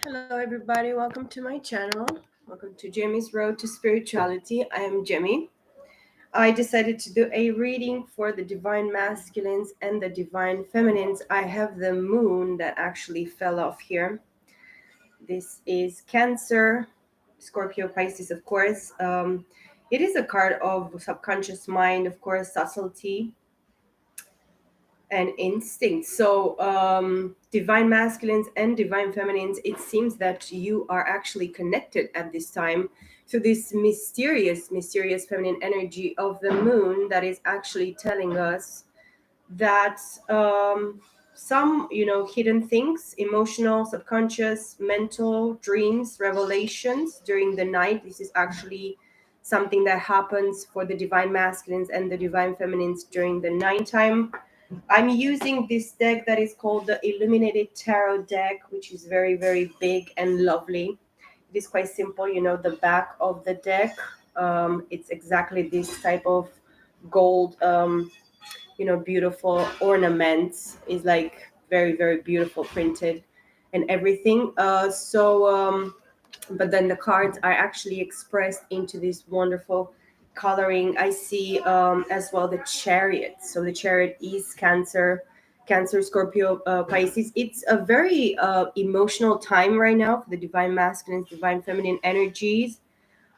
Hello, everybody. Welcome to my channel. Welcome to Jamie's Road to Spirituality. I am Jamie. I decided to do a reading for the divine masculines and the divine feminines. I have the moon that actually fell off here. This is Cancer, Scorpio, Pisces, of course. It is a card of subconscious mind, of course, subtlety and instinct. So, divine masculines and divine feminines, it seems that you are actually connected at this time to this mysterious feminine energy of the moon that is actually telling us that some, hidden things, emotional, subconscious, mental, dreams, revelations during the night. This is actually something that happens for the divine masculines and the divine feminines during the nighttime. I'm using this deck that is called the Illuminated Tarot deck, which is very, very big and lovely. It is quite simple, the back of the deck. It's exactly this type of gold, beautiful ornaments. Is like very, very beautiful printed and everything. But then the cards are actually expressed into this wonderful coloring. I see as well the chariot. So the chariot is Cancer, Scorpio, Pisces. It's a very emotional time right now for the divine masculine, divine feminine energies.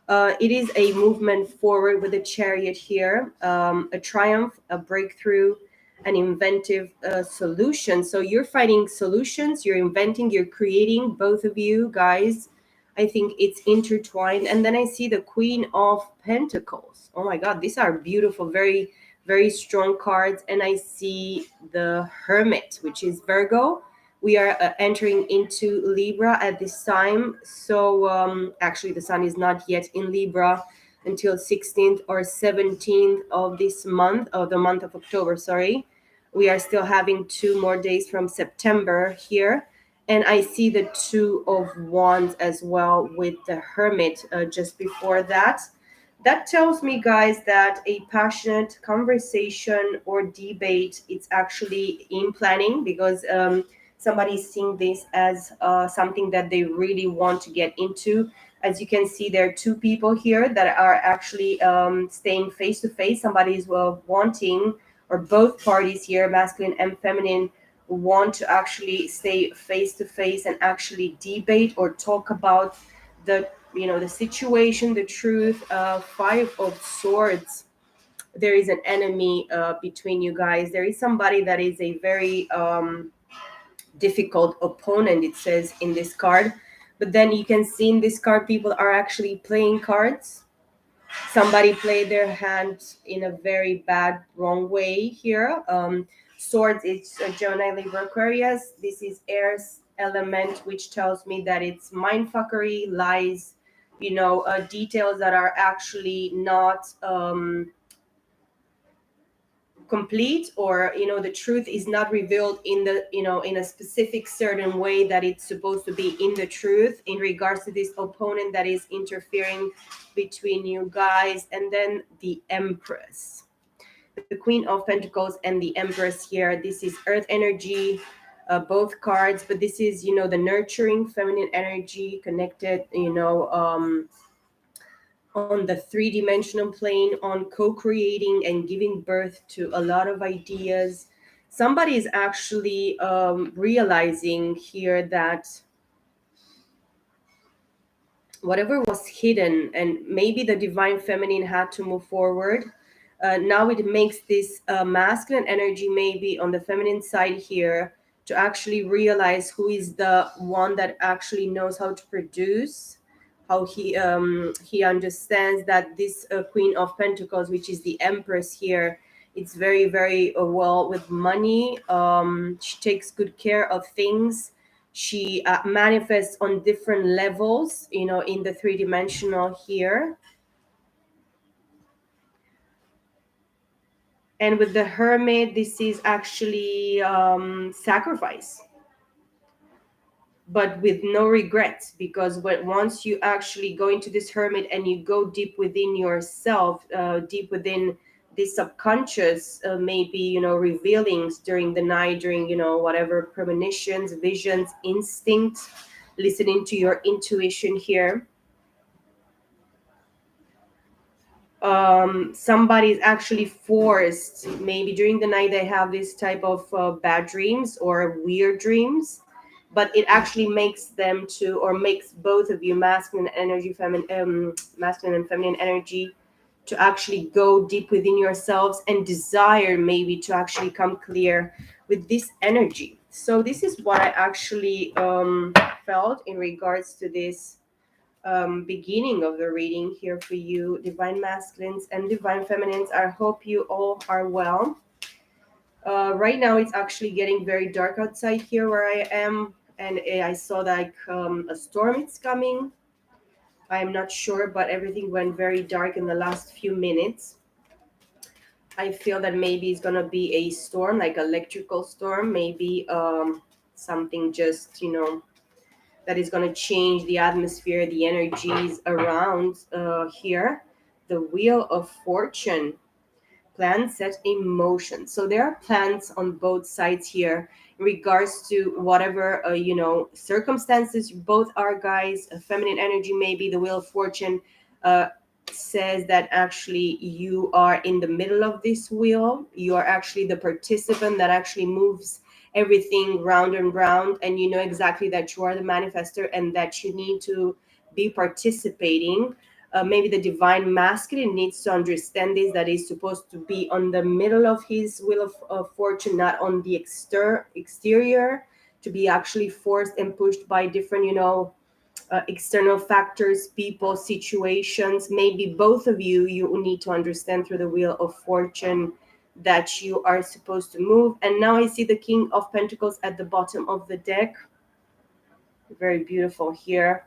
It is a movement forward with a chariot here, a triumph, a breakthrough, an inventive solution. So you're finding solutions, you're inventing, you're creating, both of you guys. I think it's intertwined. And then I see the Queen of Pentacles. Oh my God, these are beautiful, very, very strong cards. And I see the Hermit, which is Virgo. We are entering into Libra at this time. So actually, the sun is not yet in Libra until 16th or 17th of this month, of the month of October, sorry. We are still having 2 more days from September here. And I see the Two of Wands as well with the Hermit just before that. That tells me, guys, that a passionate conversation or debate, it's actually in planning, because somebody's seeing this as something that they really want to get into. As you can see, there are two people here that are actually staying face to face. Somebody is wanting, or both parties here, masculine and feminine, want to actually stay face to face and actually debate or talk about the situation, the truth. Five of Swords. There is an enemy between you guys. There is somebody that is a very difficult opponent, it says in this card. But then you can see in this card, people are actually playing cards. Somebody played their hand in a very bad, wrong way here. Swords, it's Gemini, Libra, Aquarius. This is air's element, which tells me that it's mindfuckery, lies, details that are actually not complete, or the truth is not revealed in the in a specific certain way that it's supposed to be in the truth, in regards to this opponent that is interfering between you guys. And then the Empress, the Queen of Pentacles and the Empress here. This is earth energy, both cards, but this is the nurturing feminine energy connected, on the three-dimensional plane, on co-creating and giving birth to a lot of ideas. Somebody is actually realizing here that whatever was hidden, and maybe the divine feminine had to move forward. Now it makes this masculine energy, maybe on the feminine side here, to actually realize who is the one that actually knows how to produce, how he understands that this Queen of Pentacles, which is the Empress here, it's very, very well with money. She takes good care of things. She manifests on different levels, in the three-dimensional here. And with the Hermit, this is actually sacrifice, but with no regrets, because once you actually go into this Hermit and you go deep within yourself, deep within this subconscious, maybe revealings during the night, during whatever premonitions, visions, instinct, listening to your intuition here. Somebody's actually forced, maybe during the night they have this type of bad dreams or weird dreams, but it actually makes them to, or makes both of you, masculine energy, feminine, masculine and feminine energy, to actually go deep within yourselves and desire maybe to actually come clear with this energy. So this is what I actually felt in regards to this beginning of the reading here for you, divine masculines and divine feminines. I hope you all are well. Right now, it's actually getting very dark outside here where I am, and I saw like a storm is coming. I'm not sure, but everything went very dark in the last few minutes. I feel that maybe it's gonna be a storm, like electrical storm, maybe something just that is going to change the atmosphere, the energies around here. The Wheel of Fortune, plans set in motion. So there are plans on both sides here in regards to whatever circumstances both are, guys. A feminine energy, maybe the Wheel of Fortune uh, says that actually you are in the middle of this wheel. You are actually the participant that actually moves everything round and round, and you know exactly that you are the manifester and that you need to be participating. Maybe the divine masculine needs to understand this, that he's supposed to be on the middle of his wheel of fortune, not on the exterior, to be actually forced and pushed by different external factors, people, situations. Maybe both of you need to understand through the wheel of fortune that you are supposed to move. And now I see the King of Pentacles at the bottom of the deck. Very beautiful here.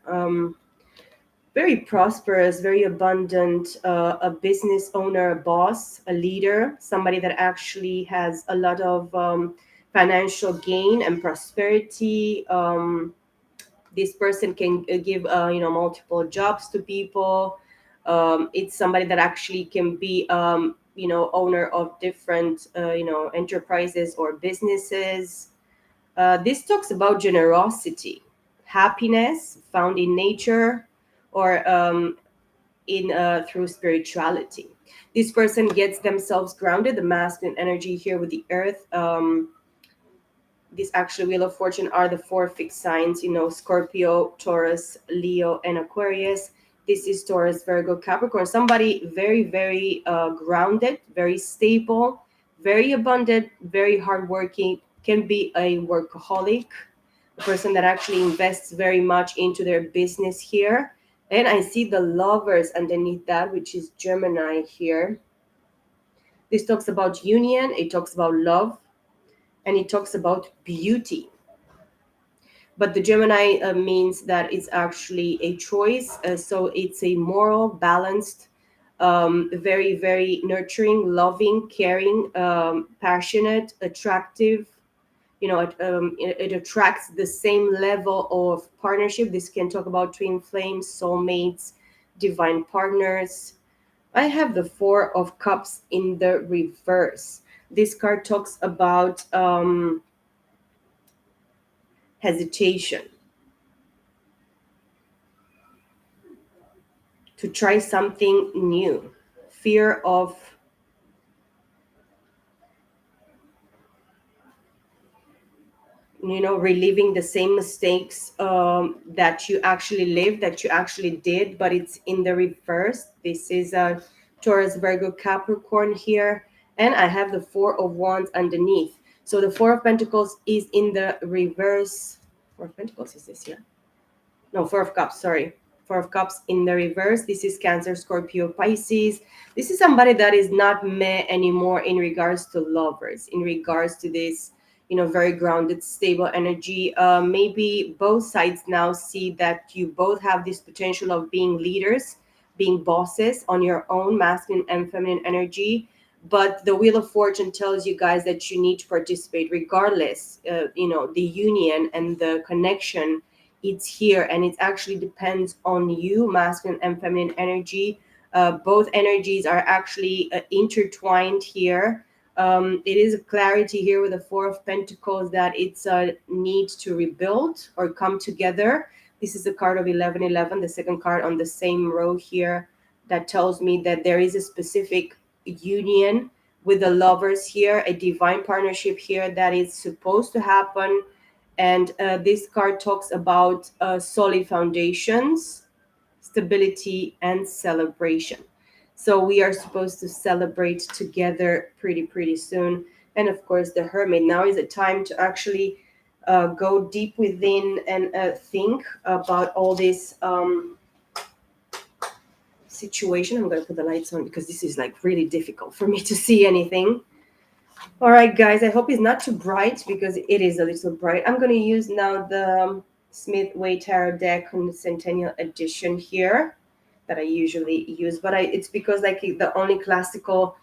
Very prosperous, very abundant, a business owner, a boss, a leader, somebody that actually has a lot of financial gain and prosperity. This person can give multiple jobs to people. It's somebody that actually can be owner of different enterprises or businesses. This talks about generosity, happiness found in nature, or in through spirituality. This person gets themselves grounded. The masculine energy here with the earth. This actually Wheel of Fortune are the four fixed signs, Scorpio, Taurus, Leo, and Aquarius. This is Taurus, Virgo, Capricorn. Somebody very, very grounded, very stable, very abundant, very hardworking, can be a workaholic, a person that actually invests very much into their business here. And I see the Lovers underneath that, which is Gemini here. This talks about union, it talks about love, and it talks about beauty. But the Gemini means that it's actually a choice. So it's a moral, balanced, very, very nurturing, loving, caring, passionate, attractive. It attracts the same level of partnership. This can talk about twin flames, soulmates, divine partners. I have the Four of Cups in the reverse. This card talks about hesitation, to try something new, fear of reliving the same mistakes that you actually lived, that you actually did, but it's in the reverse. This is a Taurus, Virgo, Capricorn here, and I have the Four of Wands underneath. So the Four of Pentacles is in the reverse. Four of Pentacles is this here? No, Four of Cups, sorry. Four of Cups in the reverse. This is Cancer, Scorpio, Pisces. This is somebody that is not meh anymore in regards to lovers, in regards to this, very grounded, stable energy. Maybe both sides now see that you both have this potential of being leaders, being bosses on your own, masculine and feminine energy. But the Wheel of Fortune tells you guys that you need to participate regardless. The union and the connection, it's here, and it actually depends on you, masculine and feminine energy. Both energies are actually intertwined here. It is a clarity here with the Four of Pentacles that it's a need to rebuild or come together. This is the card of 1111, the second card on the same row here, that tells me that there is a specific union with the lovers here, a divine partnership here that is supposed to happen. And this card talks about solid foundations, stability, and celebration. So we are supposed to celebrate together pretty soon. And of course, the Hermit. Now is the time to actually go deep within and think about all this situation. I'm going to put the lights on because this is like really difficult for me to see anything. All right, guys, I hope it's not too bright because it is a little bright. I'm going to use now the Smith Way Tarot deck on the Centennial Edition here that I usually use, but it's because like the only classical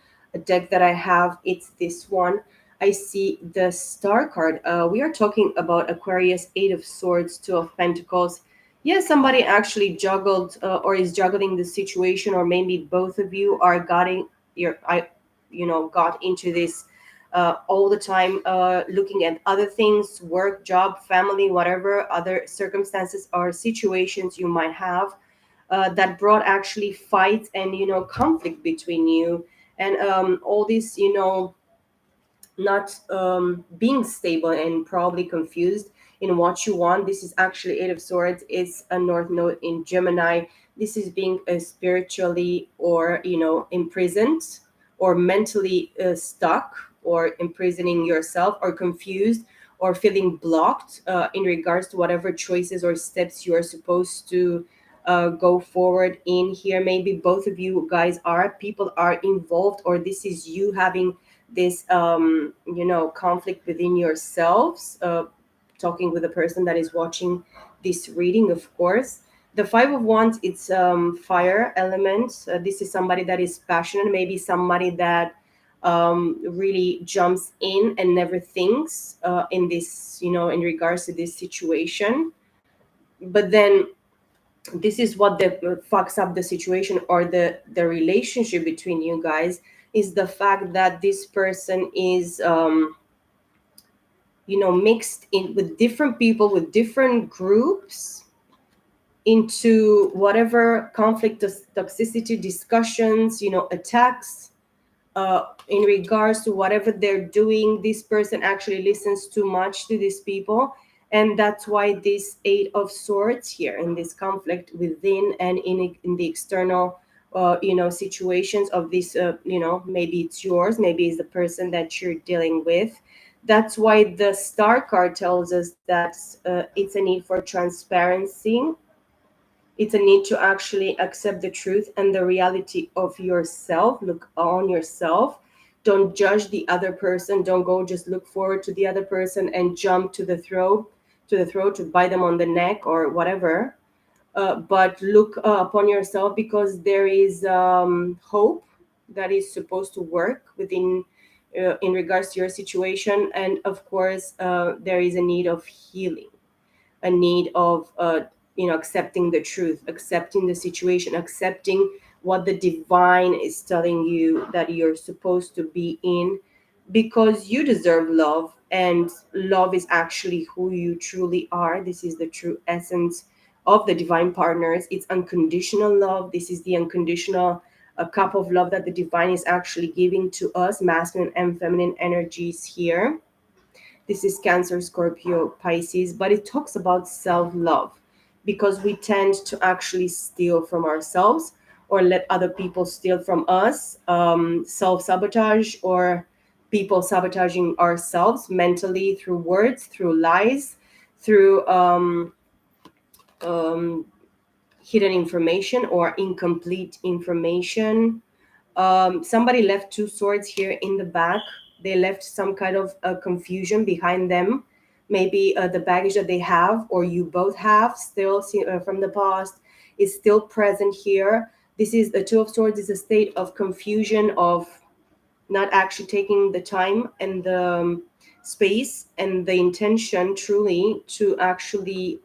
deck that I have, it's this one. I see the Star card. We are talking about Aquarius, Eight of Swords, Two of Pentacles. Yes, somebody actually juggled or is juggling the situation, or maybe both of you are getting got into this all the time, looking at other things, work, job, family, whatever other circumstances or situations you might have that brought actually fights and conflict between you, and all this not being stable and probably confused in what you want. This is actually Eight of Swords. It's a North Node in Gemini. This is being spiritually or imprisoned or mentally stuck or imprisoning yourself or confused or feeling blocked in regards to whatever choices or steps you are supposed to go forward in here. Maybe both of you guys are people are involved, or this is you having this conflict within yourselves, talking with the person that is watching this reading, of course. The Five of Wands, it's fire element. This is somebody that is passionate, maybe somebody that really jumps in and never thinks in this, in regards to this situation. But then this is what fucks up the situation or the relationship between you guys, is the fact that this person is mixed in with different people, with different groups, into whatever conflict, toxicity, discussions, attacks, in regards to whatever they're doing. This person actually listens too much to these people, and that's why this Eight of Swords here in this conflict within and in the external situations of this, maybe it's yours, maybe it's the person that you're dealing with. That's why the Star card tells us that it's a need for transparency. It's a need to actually accept the truth and the reality of yourself. Look on yourself. Don't judge the other person. Don't go just look forward to the other person and jump to the throat to bite them on the neck or whatever. But look upon yourself, because there is hope that is supposed to work within in regards to your situation. And of course, there is a need of healing, a need of accepting the truth, accepting the situation, accepting what the divine is telling you that you're supposed to be in, because you deserve love, and love is actually who you truly are. This is the true essence of the divine partners. It's unconditional love. This is the unconditional cup of love that the divine is actually giving to us, masculine and feminine energies here. This is Cancer, Scorpio, Pisces, but it talks about self love, because we tend to actually steal from ourselves or let other people steal from us, self sabotage, or people sabotaging ourselves mentally through words, through lies, through um, hidden information or incomplete information. Somebody left two swords here in the back. They left some kind of confusion behind them. Maybe the baggage that they have, or you both have, still from the past, is still present here. This is the Two of Swords, is a state of confusion, of not actually taking the time and the space and the intention truly to actually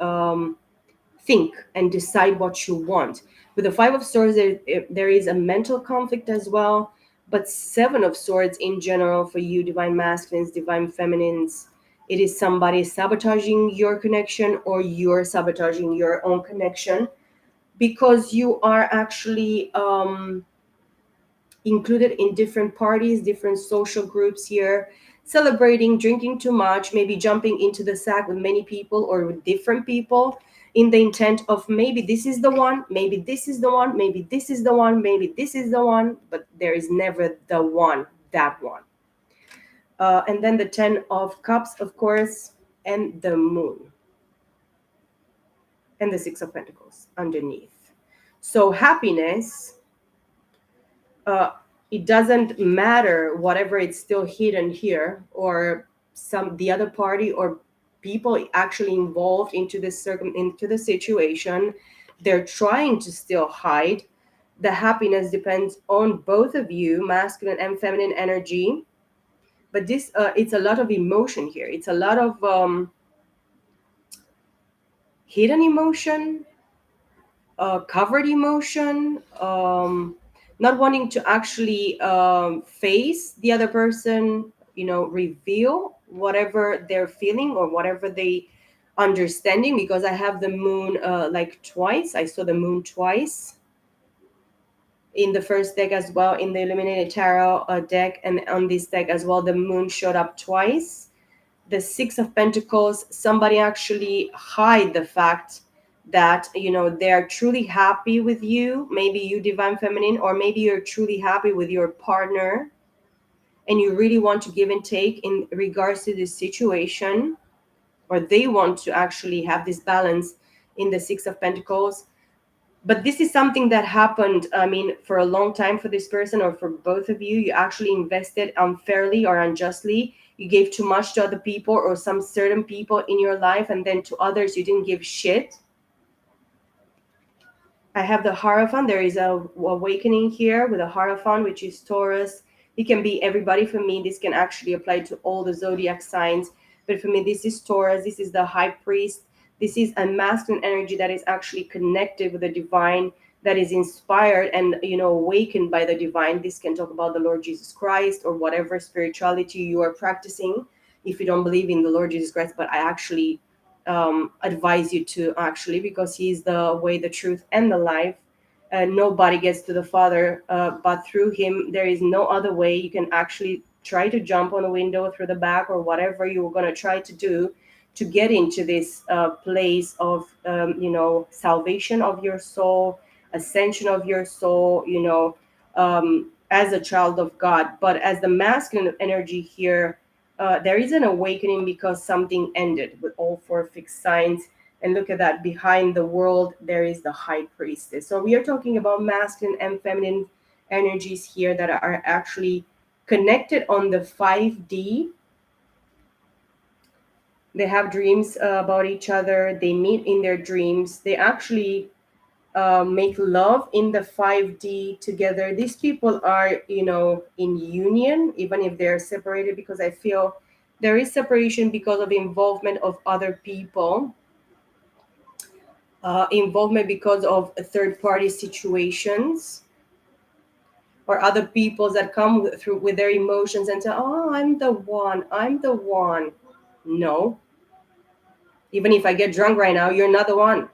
think and decide what you want. With the Five of Swords, there is a mental conflict as well, But Seven of Swords in general for you, divine masculines, divine feminines, it is somebody sabotaging your connection or you're sabotaging your own connection because you are actually included in different parties, different social groups here, celebrating, drinking too much, maybe jumping into the sack with many people or with different people in the intent of maybe this is the one, maybe this is the one, maybe this is the one, maybe this is the one, but there is never the one, that one. And then the 10 of Cups, of course, and the Moon, and the Six of Pentacles underneath. So happiness, uh, it doesn't matter whatever it's still hidden here or some the other party or people actually involved into into the situation, they're trying to still hide. The happiness depends on both of you, masculine and feminine energy. But this it's a lot of emotion here, it's a lot of hidden emotion, covered emotion, not wanting to actually face the other person, reveal whatever they're feeling or whatever they understanding. Because I have the moon like twice. I saw the moon twice in the first deck as well, in the Illuminated Tarot deck, and on this deck as well, the moon showed up twice. The Six of Pentacles, somebody actually hide the fact that they're truly happy with you, maybe you divine feminine, or maybe you're truly happy with your partner and you really want to give and take in regards to this situation, or they want to actually have this balance in the Six of Pentacles. But this is something that happened, I mean, for a long time for this person or for both of you. You actually invested unfairly or unjustly. You gave too much to other people or some certain people in your life, and then to others you didn't give shit. I have the Hierophant. There is a awakening here with a Hierophant, which is Taurus. It can be everybody. For me, this can actually apply to all the zodiac signs. But for me, this is Taurus. This is the High Priest. This is a masculine energy that is actually connected with the divine, that is inspired and awakened by the divine. This can talk about the Lord Jesus Christ or whatever spirituality you are practicing. If you don't believe in the Lord Jesus Christ, but I actually advise you to, actually, because he's the way, the truth, and the life. Nobody gets to the Father but through him. There is no other way. You can actually try to jump on a window through the back or whatever you're going to try to do to get into this place of salvation of your soul, ascension of your soul, as a child of God. But as the masculine energy here, there is an awakening because something ended with all four fixed signs. And look at that, behind the world there is the High Priestess. So we are talking about masculine and feminine energies here that are actually connected on the 5D. They have dreams about each other, they meet in their dreams, they actually make love in the 5D together. These people are, in union, even if they're separated, because I feel there is separation because of involvement of other people, involvement because of third party situations, or other peoples that come through with their emotions and say, oh, I'm the one, I'm the one. No, even if I get drunk right now, you're not the one.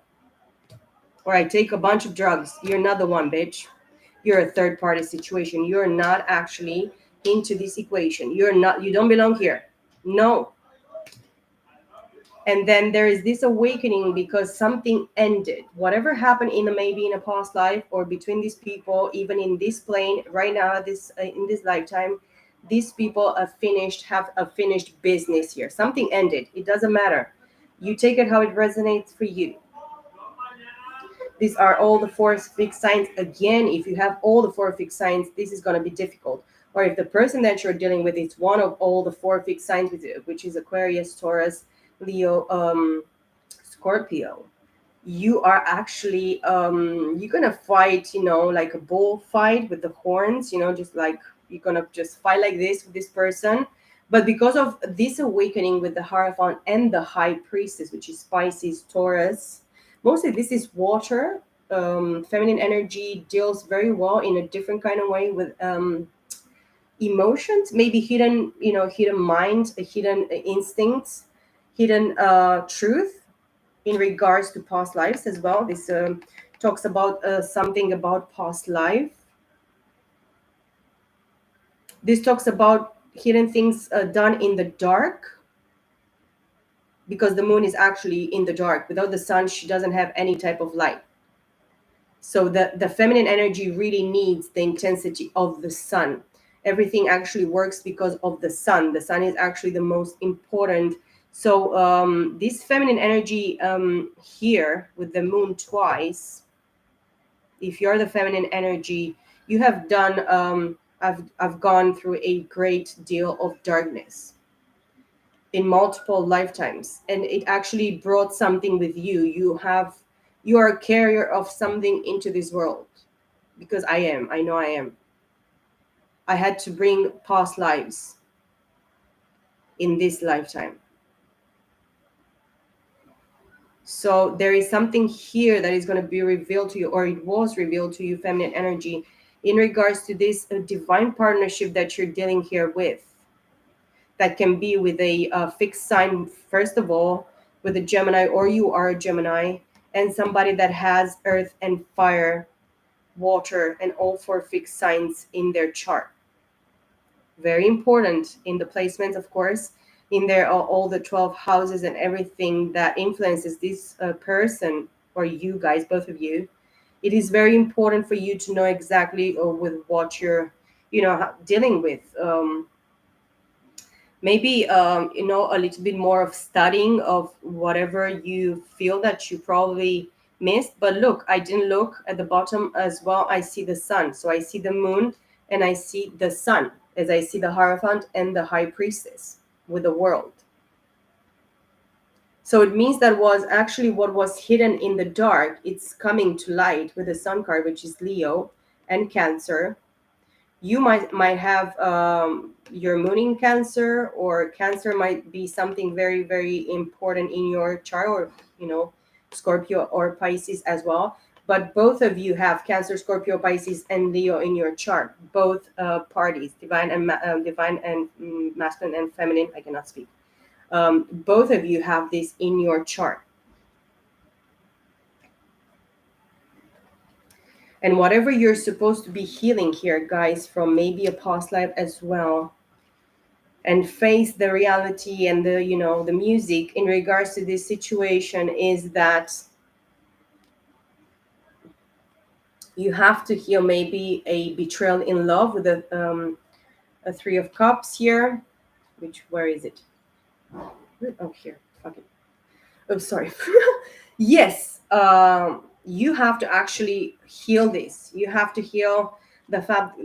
Or I take a bunch of drugs, you're not the one, bitch. You're a third party situation. You're not actually into this equation. You don't belong here. No. And then there is this awakening because something ended. Whatever happened maybe in a past life or between these people, even in this plane right now, this in this lifetime, these people have a finished business here. Something ended. It doesn't matter. You take it how it resonates for you. These are all the four fixed signs. Again, if you have all the four fixed signs, this is going to be difficult. Or if the person that you're dealing with is one of all the four fixed signs, which is Aquarius, Taurus, Leo, Scorpio, you are actually you're gonna fight, like a bull fight with the horns, just like you're gonna just fight like this with this person. But because of this awakening with the Hierophant and the High Priestess, which is Pisces, Taurus, mostly this is water. Feminine energy deals very well in a different kind of way with emotions, maybe hidden, hidden mind, hidden instincts, hidden truth in regards to past lives as well. This talks about something about past life. This talks about hidden things done in the dark, because the moon is actually in the dark. Without the sun, she doesn't have any type of light. So the feminine energy really needs the intensity of the sun. Everything actually works because of the sun. The sun is actually the most important. So this feminine energy here with the moon twice, if you're the feminine energy, you have done I've gone through a great deal of darkness in multiple lifetimes, and it actually brought something with you. You are a carrier of something into this world, because I know I am. I had to bring past lives in this lifetime. So there is something here that is going to be revealed to you, or it was revealed to you, feminine energy, in regards to this divine partnership that you're dealing here with. That can be with a fixed sign, first of all, with a Gemini, or you are a Gemini, and somebody that has earth and fire, water, and all four fixed signs in their chart. Very important in the placements, of course. In there are all the 12 houses and everything that influences this person, or you guys, both of you. It is very important for you to know exactly with what you're, dealing with. Maybe a little bit more of studying of whatever you feel that you probably missed. But look, I didn't look at the bottom as well. I see the sun, so I see the moon and I see the sun, as I see the Hierophant and the High Priestess with the world. So it means that was actually what was hidden in the dark, it's coming to light with the sun card, which is Leo and Cancer. You might have your moon in Cancer, or Cancer might be something very, very important in your chart, or Scorpio or Pisces as well. But both of you have Cancer, Scorpio, Pisces, and Leo in your chart. Both parties, divine and masculine and feminine. I cannot speak. Both of you have this in your chart. And whatever you're supposed to be healing here, guys, from maybe a past life as well, and face the reality and the music in regards to this situation, is that you have to heal maybe a betrayal in love with a Three of Cups here. Where is it? Oh, here. Okay. Oh, sorry. Yes. You have to actually heal this. You have to heal the fact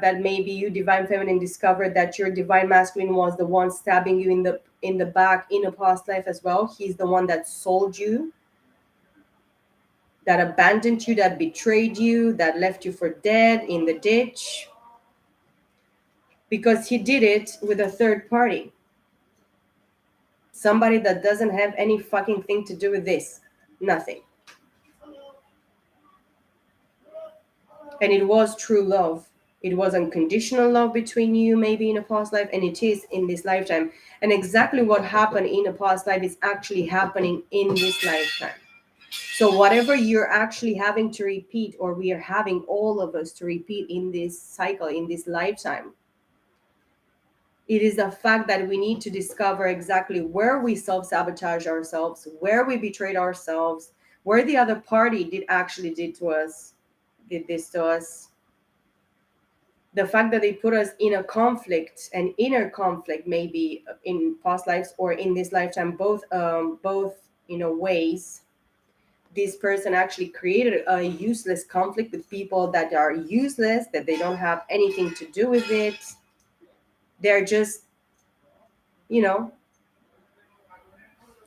that maybe you, divine feminine, discovered that your divine masculine was the one stabbing you in the back in a past life as well. He's the one that sold you, that abandoned you, that betrayed you, that left you for dead in the ditch, because he did it with a third party, somebody that doesn't have any fucking thing to do with this. Nothing. And it was true love. It was unconditional love between you, maybe in a past life, and it is in this lifetime. And exactly what happened in a past life is actually happening in this lifetime. So whatever you're actually having to repeat, or we are having all of us to repeat in this cycle, in this lifetime, it is the fact that we need to discover exactly where we self-sabotage ourselves, where we betrayed ourselves, where the other party did this to us. The fact that they put us in a conflict, an inner conflict, maybe in past lives or in this lifetime, both ways. This person actually created a useless conflict with people that are useless, that they don't have anything to do with it. They're just, you know,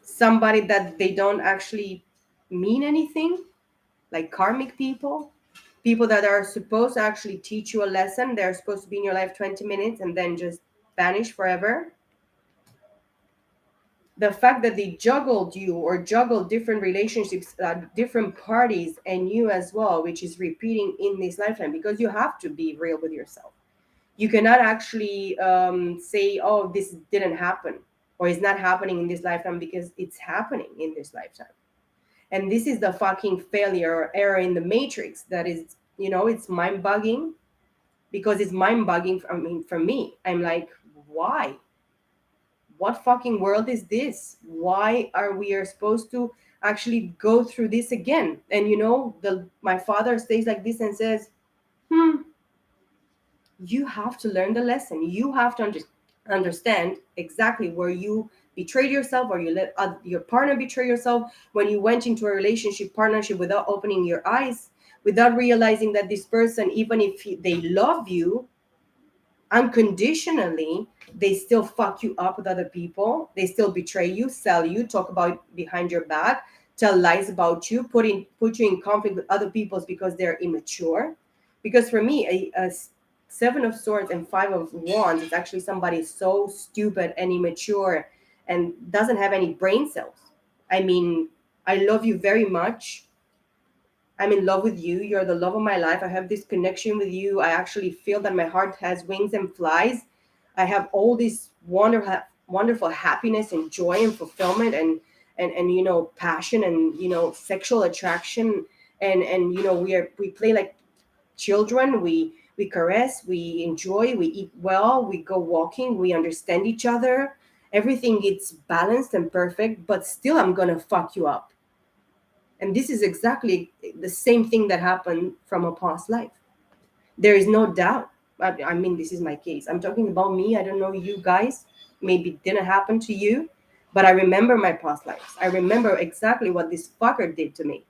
somebody that they don't actually mean anything, like karmic people that are supposed to actually teach you a lesson. They're supposed to be in your life 20 minutes and then just vanish forever. The fact that they juggled you, or juggled different relationships, different parties, and you as well, which is repeating in this lifetime, because you have to be real with yourself. You cannot actually say, oh, this didn't happen, or it's not happening in this lifetime, because it's happening in this lifetime. And this is the fucking failure or error in the matrix that is, it's mind bugging, because it's mind bugging. I mean, for me, I'm like, why? What fucking world is this? Why are supposed to actually go through this again? And the my father stays like this and says, hmm, you have to learn the lesson. You have to understand exactly where you betrayed yourself, or you let your partner betray yourself, when you went into a relationship partnership without opening your eyes, without realizing that this person, even if they love you unconditionally, they still fuck you up with other people. They still betray you, sell you, talk about behind your back, tell lies about you, put you in conflict with other people's because they're immature. Because for me, a seven of swords and five of wands is actually somebody so stupid and immature and doesn't have any brain cells. I mean, I love you very much. I'm in love with you. You're the love of my life. I have this connection with you. I actually feel that my heart has wings and flies. I have all this wonderful happiness and joy and fulfillment, and passion, and sexual attraction, and we play like children. We caress, we enjoy, we eat well, we go walking, we understand each other. Everything is balanced and perfect, but still I'm gonna fuck you up. And this is exactly the same thing that happened from a past life. There is no doubt. I mean, this is my case. I'm talking about me. I don't know you guys. Maybe it didn't happen to you, but I remember my past lives. I remember exactly what this fucker did to me.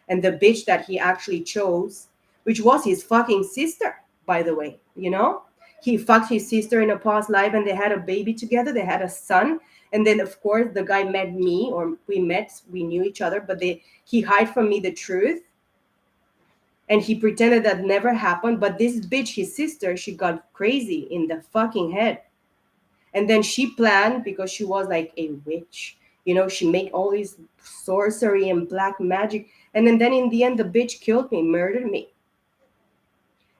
And the bitch that he actually chose, which was his fucking sister, by the way, He fucked his sister in a past life, and they had a baby together. They had a son. And then, of course, the guy met me, or we knew each other, but he hid from me the truth, and he pretended that never happened. But this bitch, his sister, she got crazy in the fucking head. And then she planned, because she was like a witch. She made all this sorcery and black magic. And then in the end, the bitch killed me, murdered me.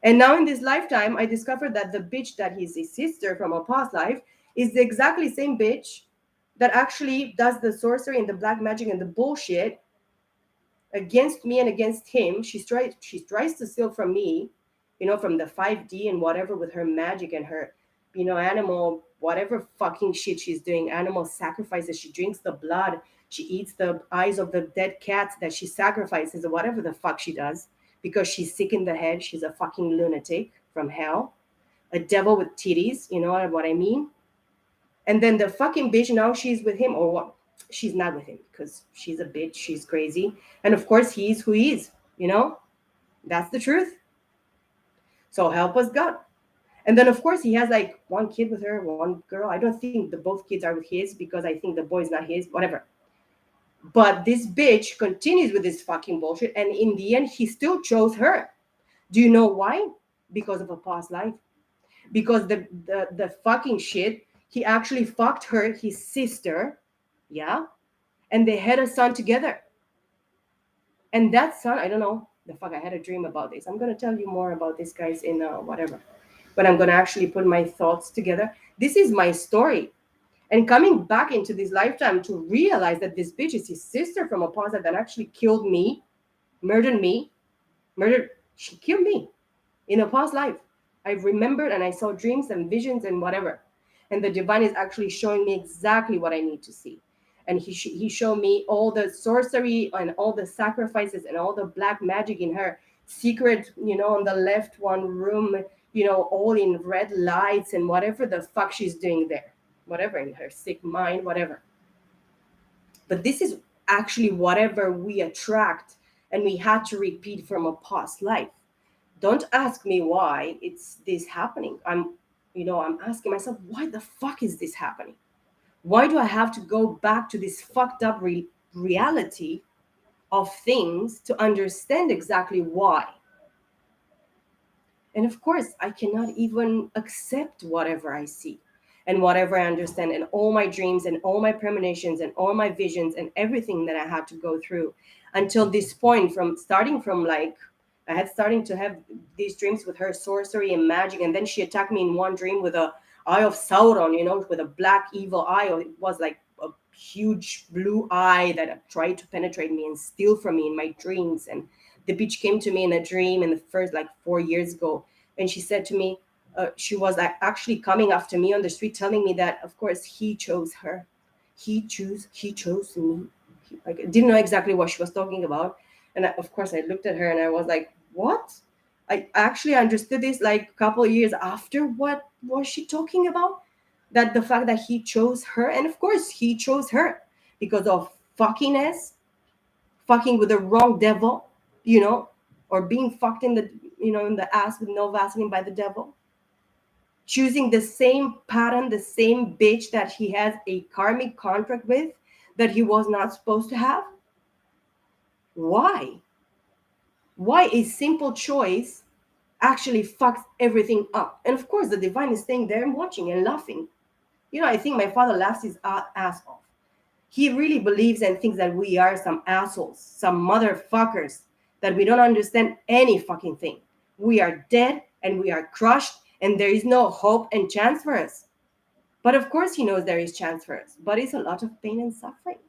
And now in this lifetime, I discovered that the bitch that is his sister from a past life is the exactly same bitch that actually does the sorcery and the black magic and the bullshit against me and against him. She tries to steal from me, from the 5D and whatever, with her magic and her, animal, whatever fucking shit she's doing, animal sacrifices. She drinks the blood. She eats the eyes of the dead cats that she sacrifices, or whatever the fuck she does, because she's sick in the head. She's a fucking lunatic from hell, a devil with titties. You know what I mean? And then the fucking bitch, now she's with him, or what? She's not with him, because she's a bitch. She's crazy. And of course, he's who he is. That's the truth. So help us God. And then, of course, he has like one kid with her, one girl. I don't think the both kids are with his, because I think the boy's not his, whatever. But this bitch continues with this fucking bullshit. And in the end, he still chose her. Do you know why? Because of a past life. Because the fucking shit, he actually fucked her, his sister. Yeah. And they had a son together. And that son, I don't know the fuck. I had a dream about this. I'm gonna tell you more about this, guys, in whatever. But I'm gonna actually put my thoughts together. This is my story, and coming back into this lifetime to realize that this bitch is his sister from a past life that actually killed me, murdered me, murdered. She killed me in a past life. I remembered, and I saw dreams and visions and whatever. And the divine is actually showing me exactly what I need to see. And he showed me all the sorcery and all the sacrifices and all the black magic in her secret, on the left one room, all in red lights and whatever the fuck she's doing there, whatever, in her sick mind, whatever. But this is actually whatever we attract, and we had to repeat from a past life. Don't ask me why it's this happening. I'm asking myself, why the fuck is this happening? Why do I have to go back to this fucked up reality of things to understand exactly why? And of course, I cannot even accept whatever I see and whatever I understand, and all my dreams and all my premonitions and all my visions and everything that I had to go through until this point, from starting from like I had starting to have these dreams with her sorcery and magic, and then she attacked me in one dream with a eye of Sauron, with a black evil eye. Or it was like a huge blue eye that tried to penetrate me and steal from me in my dreams. And the bitch came to me in a dream in the first like 4 years ago, and she said to me, she was like actually coming after me on the street, telling me that of course he chose her, he chose me. Like, I didn't know exactly what she was talking about, and of course I looked at her and I was like, what? I actually understood this like a couple of years after. What was she talking about? That the fact that he chose her, and of course he chose her because of fuckiness, fucking with the wrong devil, you know, or being fucked in the in the ass with no Vaseline by the devil, choosing the same pattern, the same bitch that he has a karmic contract with that he was not supposed to have. Why? Why a simple choice actually fucks everything up? And of course, the divine is staying there and watching and laughing. I think my father laughs his ass off. He really believes and thinks that we are some assholes, some motherfuckers, that we don't understand any fucking thing. We are dead and we are crushed, and there is no hope and chance for us. But of course, he knows there is chance for us, but it's a lot of pain and suffering.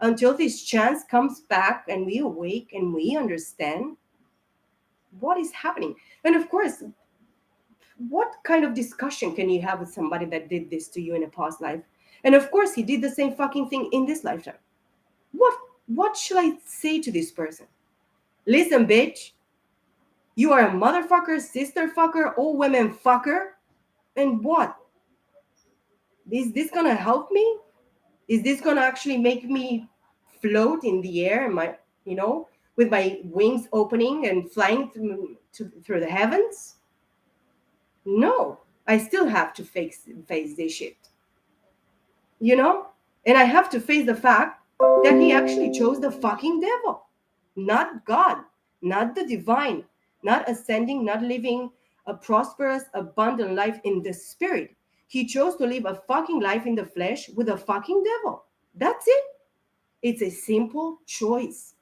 Until this chance comes back and we awake and we understand what is happening. And of course, what kind of discussion can you have with somebody that did this to you in a past life? And of course, he did the same fucking thing in this lifetime. What what should I say to this person? Listen, bitch, you are a motherfucker, sister fucker, old women fucker. And what? Is this gonna help me? Is this gonna actually make me float in the air and with my wings opening and flying through the heavens? No, I still have to face this shit, you know? And I have to face the fact that he actually chose the fucking devil, not God, not the divine, not ascending, not living a prosperous, abundant life in the spirit. He chose to live a fucking life in the flesh with a fucking devil. That's it. It's a simple choice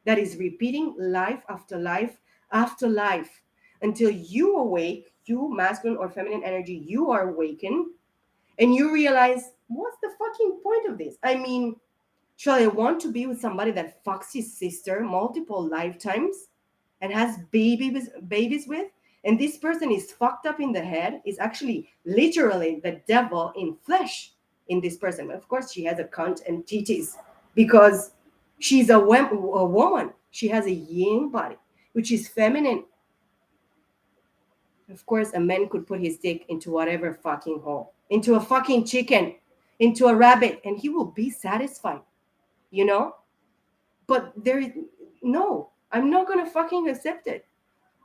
that is repeating life after life after life until you awake, you masculine or feminine energy, you are awakened and you realize, what's the fucking point of this? I mean, shall I want to be with somebody that fucks his sister multiple lifetimes and has babies with? And this person is fucked up in the head, is actually literally the devil in flesh in this person. Of course, she has a cunt and titties because she's a woman. She has a yin body, which is feminine. Of course, a man could put his dick into whatever fucking hole, into a fucking chicken, into a rabbit, and he will be satisfied, you know? But there is no, I'm not gonna fucking accept it.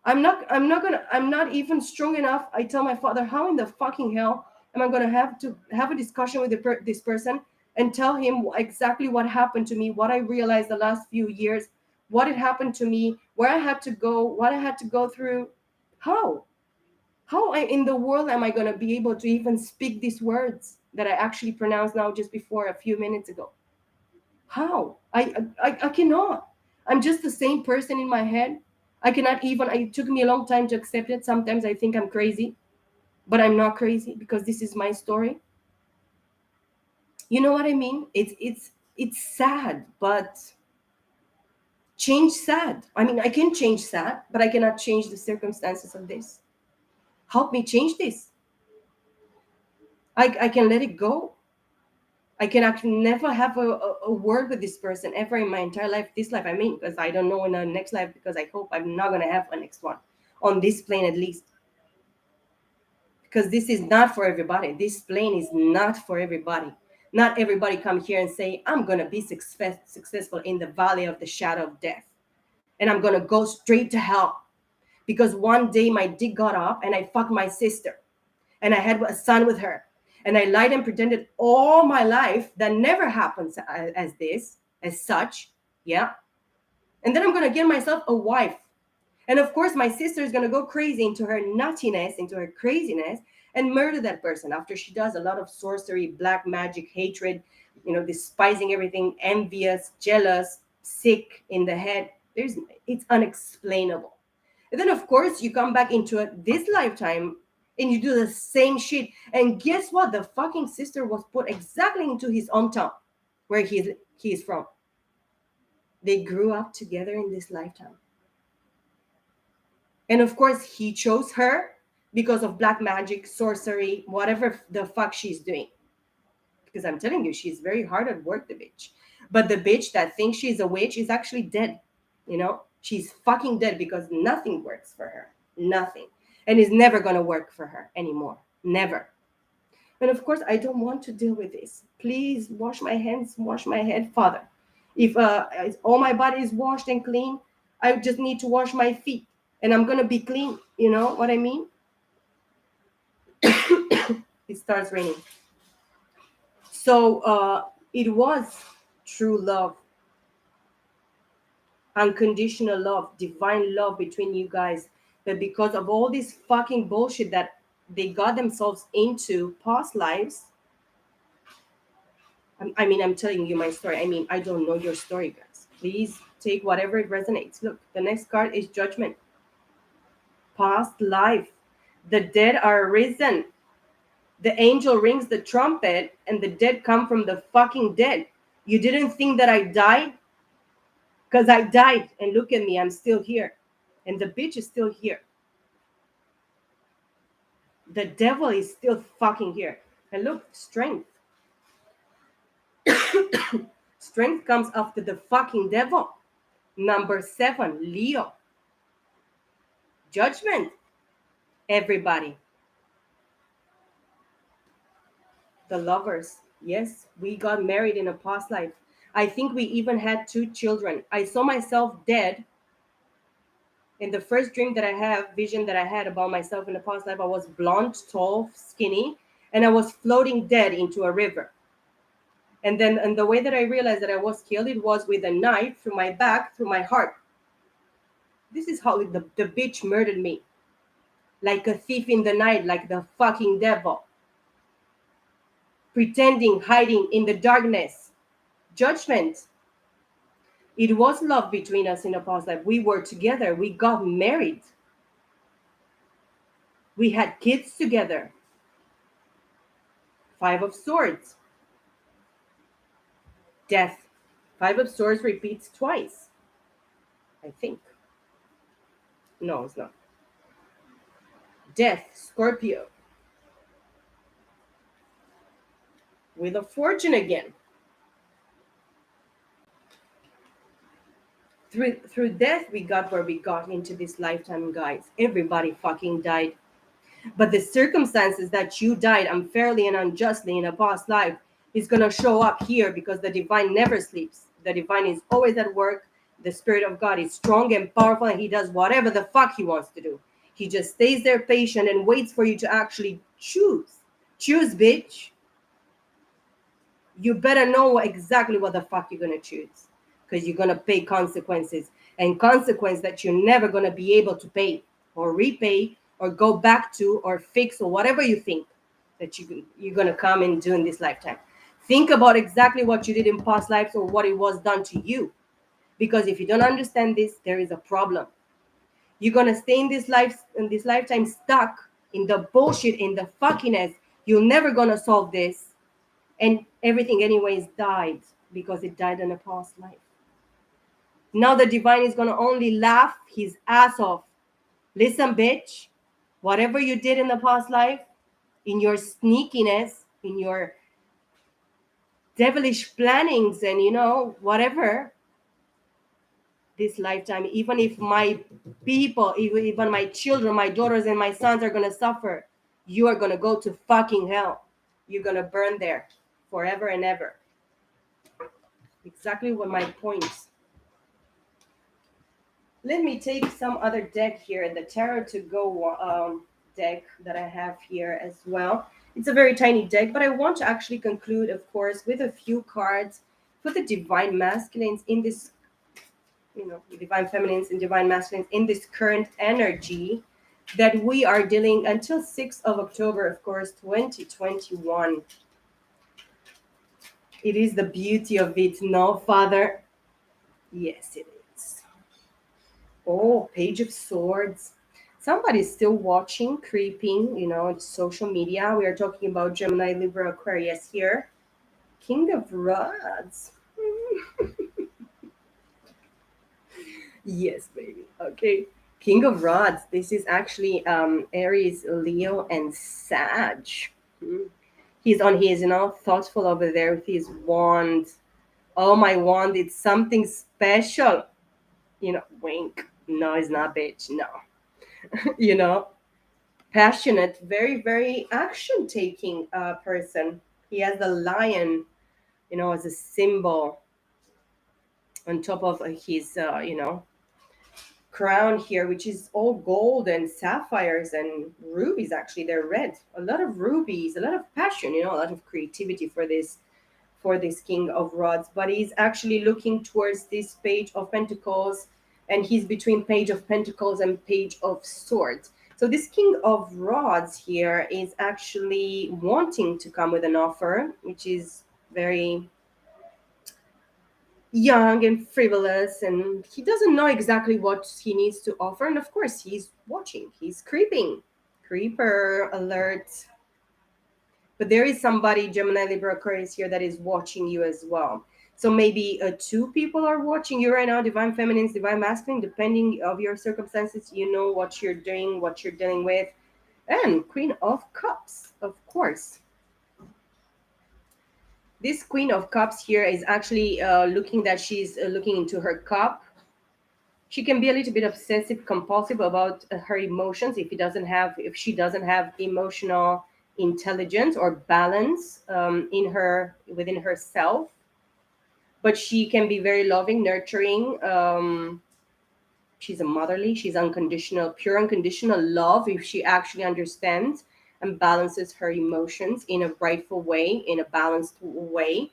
I'm not even strong enough. I tell my father, how in the fucking hell am I gonna have to have a discussion with this person and tell him exactly what happened to me, what I realized the last few years, what had happened to me, where I had to go, what I had to go through? How? In the world am I going to be able to even speak these words that I actually pronounced now just before a few minutes ago? How? I cannot. I'm just the same person in my head. I cannot even, it took me a long time to accept it. Sometimes I think I'm crazy, but I'm not crazy because this is my story. You know what I mean? It's sad, but change sad. I mean, I can change sad, but I cannot change the circumstances of this. Help me change this. I can let it go. I can actually never have a word with this person ever in my entire life. This life, I mean, because I don't know in the next life, because I hope I'm not going to have a next one on this plane at least. Because this is not for everybody. This plane is not for everybody. Not everybody come here and say, I'm going to be successful in the valley of the shadow of death. And I'm going to go straight to hell. Because one day my dick got up and I fucked my sister. And I had a son with her. And I lied and pretended all my life that never happens as this, as such. Yeah. And then I'm going to get myself a wife. And of course, my sister is going to go crazy into her nuttiness, into her craziness, and murder that person after she does a lot of sorcery, black magic, hatred, despising everything, envious, jealous, sick in the head. It's unexplainable. And then, of course, you come back into this lifetime and you do the same shit. And guess what? The fucking sister was put exactly into his hometown where he's from. They grew up together in this lifetime. And of course, he chose her because of black magic, sorcery, whatever the fuck she's doing. Because I'm telling you, she's very hard at work, the bitch. But the bitch that thinks she's a witch is actually dead. You know, she's fucking dead because nothing works for her. Nothing. And is never going to work for her anymore. Never. And of course, I don't want to deal with this. Please wash my hands, wash my head, Father. If all my body is washed and clean, I just need to wash my feet and I'm going to be clean. You know what I mean? It starts raining. So it was true love, unconditional love, divine love between you guys. But because of all this fucking bullshit that they got themselves into past lives, I mean, I'm telling you my story. I mean, I don't know your story, guys. Please take whatever it resonates. Look, the next card is judgment. Past life. The dead are risen. The angel rings the trumpet and the dead come from the fucking dead. You didn't think that I died? Because I died. And look at me, I'm still here. And the bitch is still here. The devil is still fucking here. And look, strength. Strength comes after the fucking devil. Number 7, Leo. Judgment. Everybody. The lovers. Yes, we got married in a past life. I think we even had 2 children. I saw myself dead. In the first dream that I have, vision that I had about myself in the past life, I was blonde, tall, skinny, and I was floating dead into a river. And the way that I realized that I was killed, it was with a knife through my back, through my heart. This is how the bitch murdered me. Like a thief in the night, like the fucking devil. Pretending, hiding in the darkness. Judgment. It was love between us in the past life. We were together. We got married. We had kids together. 5 of Swords. Death. 5 of Swords repeats twice. I think. No, it's not. Death. Scorpio. Wheel of Fortune again. Through death, we got where we got into this lifetime, guys. Everybody fucking died. But the circumstances that you died unfairly and unjustly in a past life is going to show up here because the divine never sleeps. The divine is always at work. The Spirit of God is strong and powerful, and he does whatever the fuck he wants to do. He just stays there patient and waits for you to actually choose. Choose, bitch. You better know exactly what the fuck you're going to choose, because you're going to pay consequences, and consequence that you're never going to be able to pay or repay or go back to or fix or whatever you think that you're going to come and do in this lifetime. Think about exactly what you did in past lives or what it was done to you, because if you don't understand this, there is a problem. You're going to stay in this lifetime stuck in the bullshit, in the fuckiness. You're never going to solve this. And everything anyways died because it died in a past life. Now the divine is going to only laugh his ass off. Listen, bitch, whatever you did in the past life, in your sneakiness, in your devilish plannings and, whatever, this lifetime, even if my people, even my children, my daughters and my sons are going to suffer, you are going to go to fucking hell. You're going to burn there forever and ever. Exactly what my points. Let me take some other deck here, the Tarot to Go deck that I have here as well. It's a very tiny deck, but I want to actually conclude, of course, with a few cards for the divine masculines in this, divine feminines and divine masculines in this current energy that we are dealing until 6th of October, of course, 2021. It is the beauty of it, no, Father? Yes, it is. Oh, Page of Swords. Somebody's still watching, creeping, social media. We are talking about Gemini, Libra, Aquarius here. King of Rods. Yes, baby. Okay. King of Rods. This is actually Aries, Leo, and Sag. Hmm. He's on his, thoughtful over there with his wand. Oh, my wand. It's something special. Wink. No, it's not, bitch. No. you know, Passionate, very, very action taking person. He has the lion, as a symbol on top of his, crown here, which is all gold and sapphires and rubies. Actually, they're red. A lot of rubies, a lot of passion, a lot of creativity for this King of Rods. But he's actually looking towards this Page of Pentacles, and he's between Page of Pentacles and Page of Swords. So this King of Rods here is actually wanting to come with an offer, which is very young and frivolous, and he doesn't know exactly what he needs to offer. And of course, he's watching, he's creeping. Creeper alert. But there is somebody, Gemini, Libra, Aquarius here, that is watching you as well. So maybe two people are watching you right now, divine feminines, divine masculine, depending of your circumstances. You know what you're doing, what you're dealing with. And Queen of Cups, of course. This Queen of Cups here is actually looking that she's looking into her cup. She can be a little bit obsessive compulsive about her emotions if she doesn't have emotional intelligence or balance within herself. But she can be very loving, nurturing. She's a motherly, she's unconditional, pure unconditional love if she actually understands and balances her emotions in a rightful way, in a balanced way.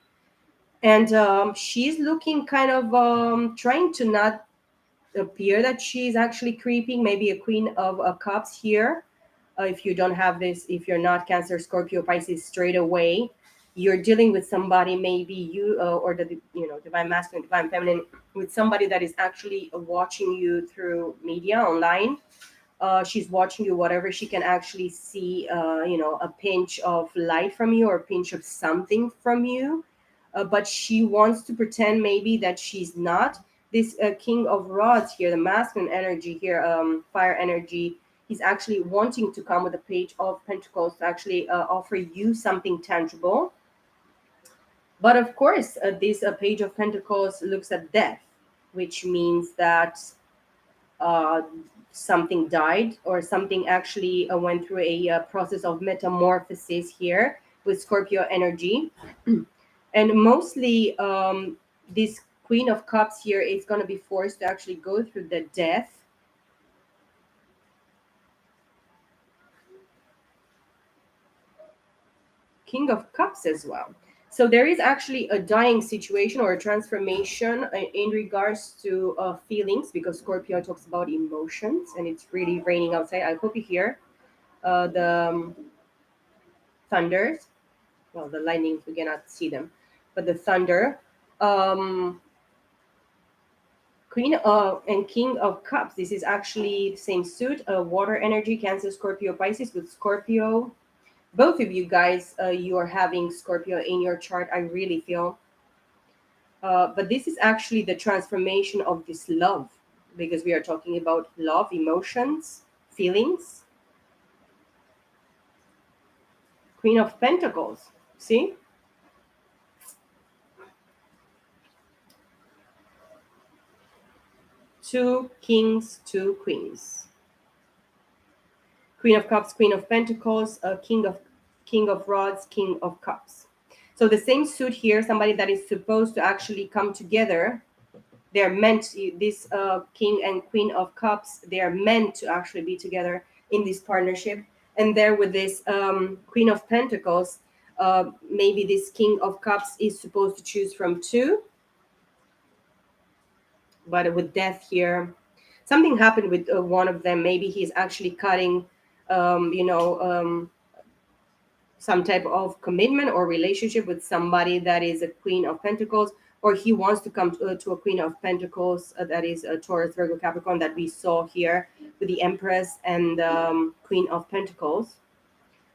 And she's looking kind of trying to not appear that she's actually creeping. Maybe a Queen of Cups here. If you don't have this, if you're not Cancer, Scorpio, Pisces straight away, you're dealing with somebody, maybe you or the divine masculine, divine feminine, with somebody that is actually watching you through media online. She's watching you, whatever she can actually see, a pinch of light from you or a pinch of something from you. But she wants to pretend maybe that she's not. This King of Rods here, the masculine energy here, fire energy, he's actually wanting to come with a Page of Pentacles to actually offer you something tangible. But of course, this Page of Pentacles looks at death, which means that uh, something died or something actually went through a process of metamorphosis here with Scorpio energy. And mostly, this Queen of Cups here is going to be forced to actually go through the death. King of Cups as well. So there is actually a dying situation or a transformation in regards to feelings, because Scorpio talks about emotions and it's really raining outside. I hope you hear the thunders. Well, the lightnings, we cannot see them, but the thunder. Um, Queen and King of Cups. This is actually the same suit. Water energy, Cancer, Scorpio, Pisces. With Scorpio, both of you guys, you are having Scorpio in your chart. I really feel. But this is actually the transformation of this love, because we are talking about love, emotions, feelings. Queen of Pentacles. See, two kings, two queens. Queen of Cups, Queen of Pentacles, King of Rods, King of Cups. So the same suit here, somebody that is supposed to actually come together. They're meant to, this King and Queen of Cups, they are meant to actually be together in this partnership. And there with this Queen of Pentacles, maybe this King of Cups is supposed to choose from two. But with death here, something happened with one of them. Maybe he's actually cutting some type of commitment or relationship with somebody that is a Queen of Pentacles, or he wants to come to a Queen of Pentacles, that is a Taurus, Virgo, Capricorn, that we saw here with the Empress and Queen of Pentacles.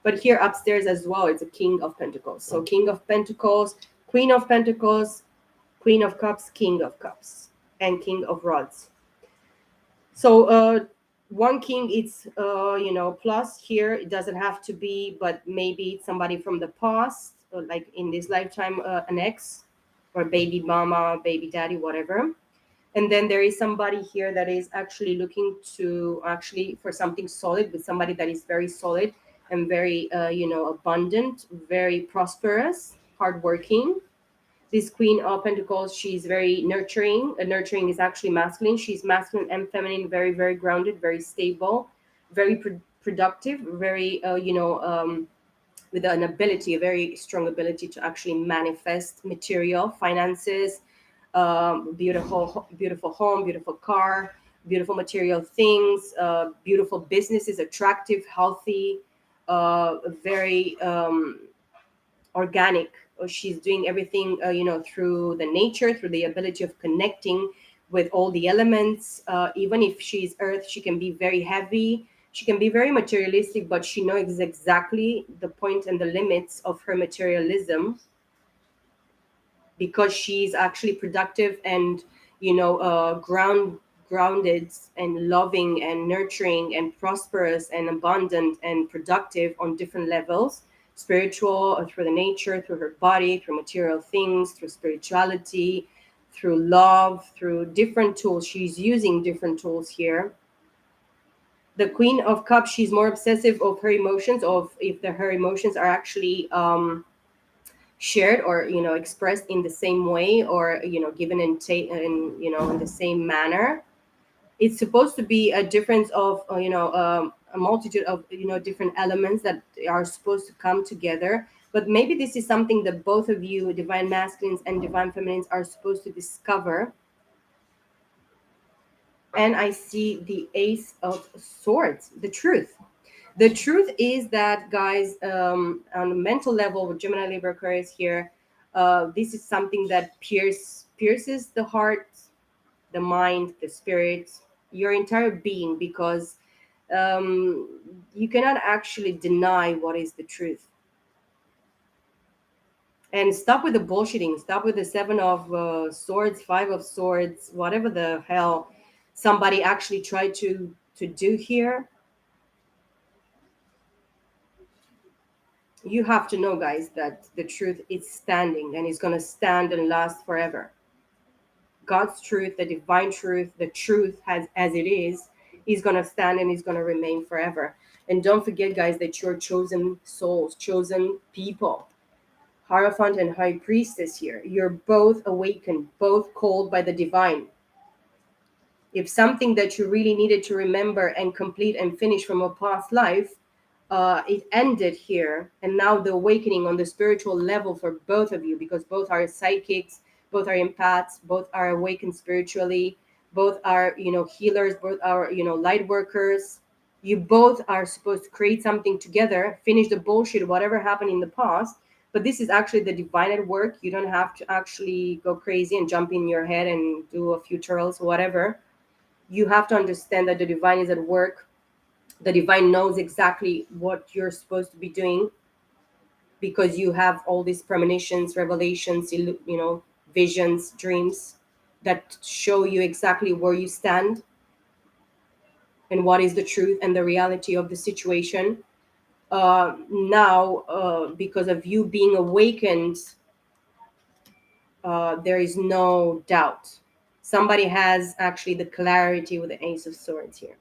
But here upstairs as well, it's a King of Pentacles. So King of Pentacles, Queen of Pentacles, Queen of Cups, King of Cups, and King of Rods. So one king, it's plus here. It doesn't have to be, but maybe it's somebody from the past, like in this lifetime, an ex or baby mama, baby daddy, whatever. And then there is somebody here that is actually looking to actually for something solid, with somebody that is very solid and very abundant, very prosperous, hardworking. This Queen of Pentacles, she's very nurturing. Nurturing is actually masculine. She's masculine and feminine, very, very grounded, very stable, very productive, very, with an ability, a very strong ability to actually manifest material, finances, beautiful home, beautiful car, beautiful material things, beautiful businesses, attractive, healthy, very organic. She's doing everything through the nature, through the ability of connecting with all the elements. Even if she's earth, she can be very heavy, she can be very materialistic, but she knows exactly the point and the limits of her materialism, because she's actually productive and grounded and loving and nurturing and prosperous and abundant and productive on different levels, spiritual, through the nature, through her body, through material things, through spirituality, through love, through different tools. She's using different tools here. The Queen of Cups, she's more obsessive of her emotions, of if her emotions are actually shared or expressed in the same way, or given and in in the same manner. It's supposed to be a difference of a multitude of different elements that are supposed to come together. But maybe this is something that both of you, divine masculines and divine feminines, are supposed to discover. And I see the Ace of Swords, the truth. The truth is that, guys, on a mental level, with Gemini, Libra, Aquarius here, this is something that pierces the heart, the mind, the spirit, your entire being, because you cannot actually deny what is the truth. And stop with the bullshitting. Stop with the Seven of Swords, Five of Swords, whatever the hell somebody actually tried to do here. You have to know, guys, that the truth is standing and is going to stand and last forever. God's truth, the divine truth, the truth has as it is going to stand and is going to remain forever. And don't forget, guys, that you're chosen souls, chosen people. Hierophant and High Priestess here. You're both awakened, both called by the divine. If something that you really needed to remember and complete and finish from a past life, it ended here, and now the awakening on the spiritual level for both of you, because both are psychics, both are empaths, both are awakened spiritually, both are healers, both are light workers. You both are supposed to create something together, finish the bullshit, whatever happened in the past. But this is actually the divine at work. You don't have to actually go crazy and jump in your head and do a few twirls or whatever. You have to understand that the divine is at work. The divine knows exactly what you're supposed to be doing, because you have all these premonitions, revelations, visions, dreams that show you exactly where you stand and what is the truth and the reality of the situation. Now, because of you being awakened, there is no doubt. Somebody has actually the clarity with the Ace of Swords here.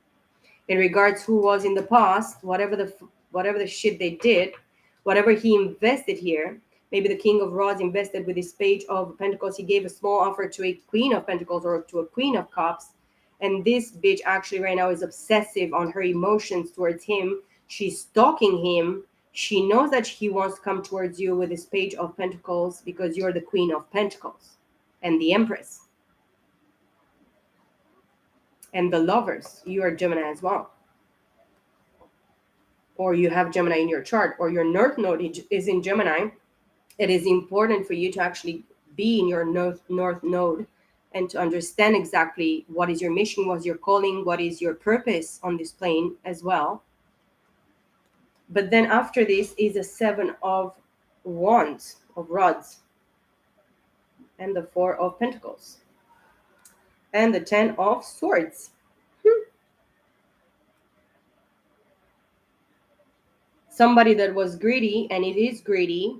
In regards who was in the past, whatever the shit they did, whatever he invested here. Maybe the King of Rods invested with his Page of Pentacles. He gave a small offer to a Queen of Pentacles or to a Queen of Cups. And this bitch actually right now is obsessive on her emotions towards him. She's stalking him. She knows that he wants to come towards you with his Page of Pentacles, because you're the Queen of Pentacles and the Empress. And the Lovers, you are Gemini as well. Or you have Gemini in your chart, or your North Node is in Gemini. It is important for you to actually be in your north node and to understand exactly what is your mission, what's your calling, what is your purpose on this plane as well. But then after this is a seven of wands, of rods, and the four of pentacles, and the 10 of swords. Somebody that was greedy, and it is greedy,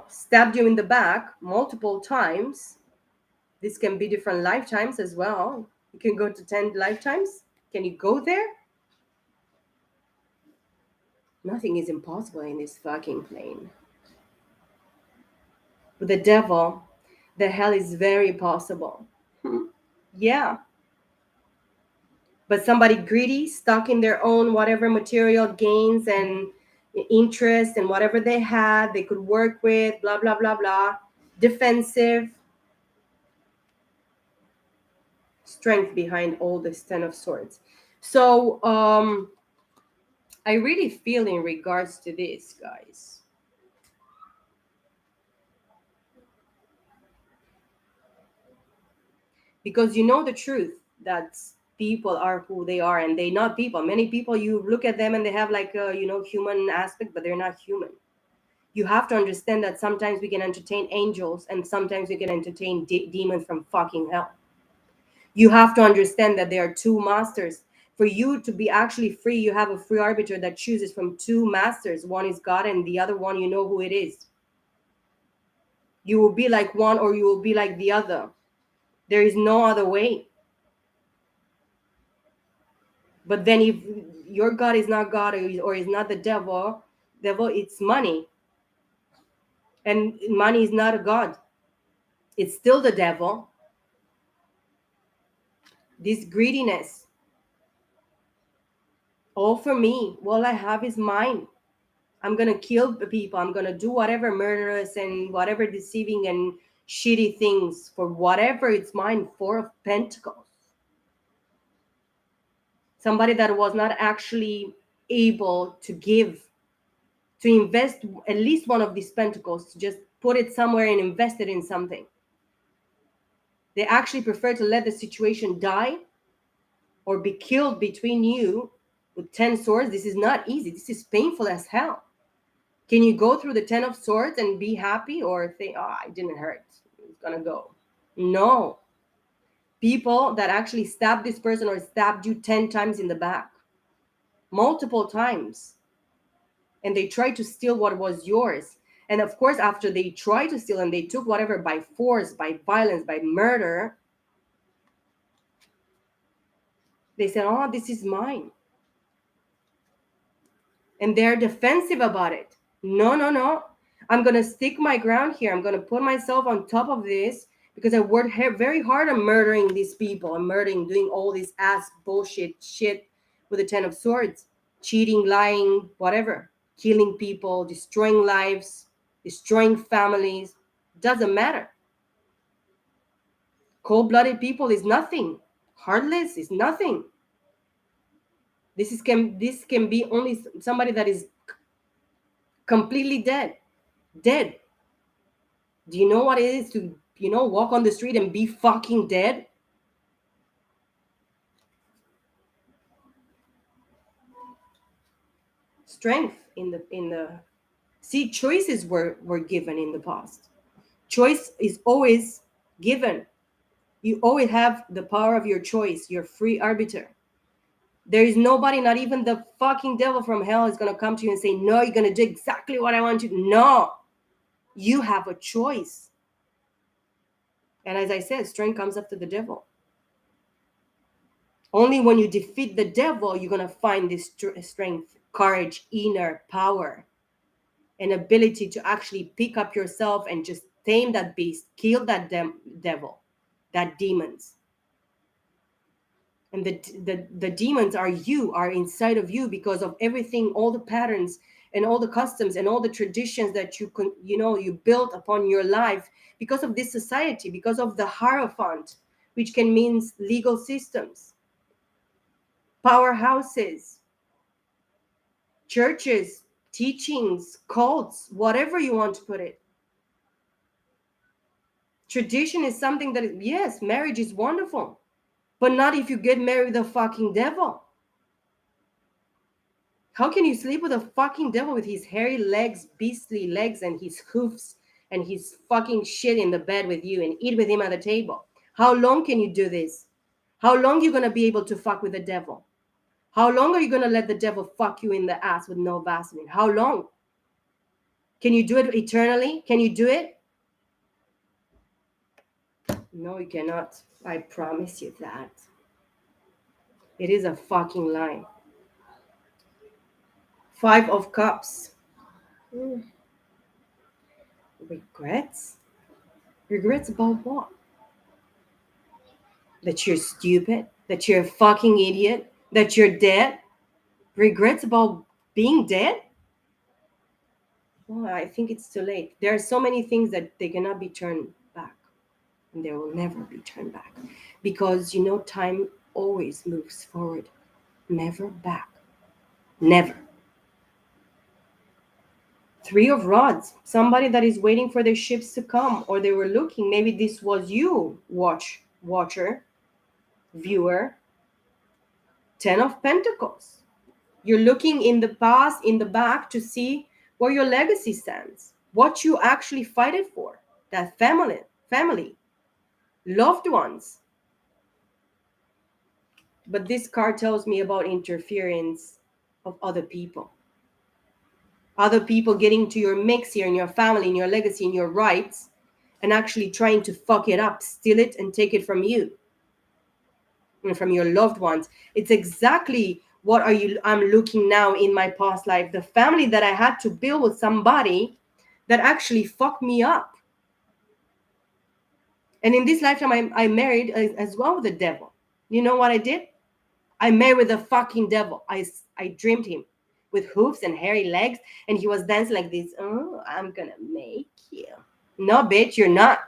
stabbed you in the back multiple times. This can be different lifetimes as well. You can go to 10 lifetimes. Can you go there? Nothing is impossible in this fucking plane. With the devil, the hell is very possible. Yeah. But somebody greedy, stuck in their own whatever material gains and interest and whatever they had, they could work with, blah, blah, blah, blah. Defensive. Strength behind all this 10 of swords. So I really feel in regards to this, guys, because you know the truth that people are who they are, and they not people. Many people, you look at them and they have like a human aspect, but they're not human. You have to understand that sometimes we can entertain angels and sometimes we can entertain demons from fucking hell. You have to understand that there are two masters. For you to be actually free, you have a free arbiter that chooses from two masters. One is God and the other one, you know who it is. You will be like one or you will be like the other. There is no other way. But then if your God is not God, or is not the devil, it's money. And money is not a God. It's still the devil. This greediness. All for me. All I have is mine. I'm going to kill the people. I'm going to do whatever murderous and whatever deceiving and shitty things for whatever it's mine. Four of Pentacles. Somebody that was not actually able to give, to invest at least one of these pentacles, to just put it somewhere and invest it in something. They actually prefer to let the situation die or be killed between you with 10 swords. This is not easy. This is painful as hell. Can you go through the 10 of swords and be happy or think, oh, it didn't hurt, it's gonna go? No. People that actually stabbed this person or stabbed you 10 times in the back, multiple times, and they tried to steal what was yours. And of course, after they tried to steal and they took whatever by force, by violence, by murder, they said, oh, this is mine. And they're defensive about it. No, no, no. I'm going to stick my ground here. I'm going to put myself on top of this because I worked very hard on murdering these people. I'm murdering, doing all this ass bullshit shit with the 10 of swords, cheating, lying, whatever, killing people, destroying lives, destroying families. Doesn't matter. Cold-blooded people is nothing. Heartless is nothing. This can be only somebody that is completely dead. Dead. Do you know what it is to, walk on the street and be fucking dead? Strength in the see, choices were given in the past. Choice is always given. You always have the power of your choice, your free arbiter. There is nobody, not even the fucking devil from hell, is gonna come to you and say, no, you're gonna do exactly what I want you to. No. You have a choice. And as I said, strength comes after the devil. Only when you defeat the devil, you're going to find this strength, courage, inner power, and ability to actually pick up yourself and just tame that beast, kill that devil, that demons. And the demons are inside of you because of everything, all the patterns and all the customs and all the traditions that you built upon your life because of this society, because of the Hierophant, which can mean legal systems, powerhouses, churches, teachings, cults, whatever you want to put it. Tradition is something that, yes, marriage is wonderful, but not if you get married with a fucking devil. How can you sleep with a fucking devil with his hairy legs, beastly legs, and his hoofs and his fucking shit in the bed with you and eat with him at the table? How long can you do this? How long are you going to be able to fuck with the devil? How long are you going to let the devil fuck you in the ass with no Vaseline? How long? Can you do it eternally? Can you do it? No, you cannot. I promise you that. It is a fucking lie. 5 of Cups. Mm. Regrets? Regrets about what? That you're stupid? That you're a fucking idiot? That you're dead? Regrets about being dead? Well, I think it's too late. There are so many things that they cannot be turned back. And they will never be turned back. Because, time always moves forward. Never back. Never. 3 of Rods. Somebody that is waiting for their ships to come, or they were looking. Maybe this was you, watcher, viewer. 10 of Pentacles. You're looking in the past, in the back, to see where your legacy stands, what you actually fight it for. That family, loved ones. But this card tells me about interference of other people. Other people getting to your mix here, in your family, in your legacy, in your rights, and actually trying to fuck it up, steal it, and take it from you and from your loved ones. It's exactly what I'm looking now in my past life. The family that I had to build with somebody that actually fucked me up. And in this lifetime, I married as well with the devil. You know what I did? I married with the fucking devil. I dreamed him with hoofs and hairy legs, and he was dancing like this. Oh, I'm gonna make you. No, bitch, you're not.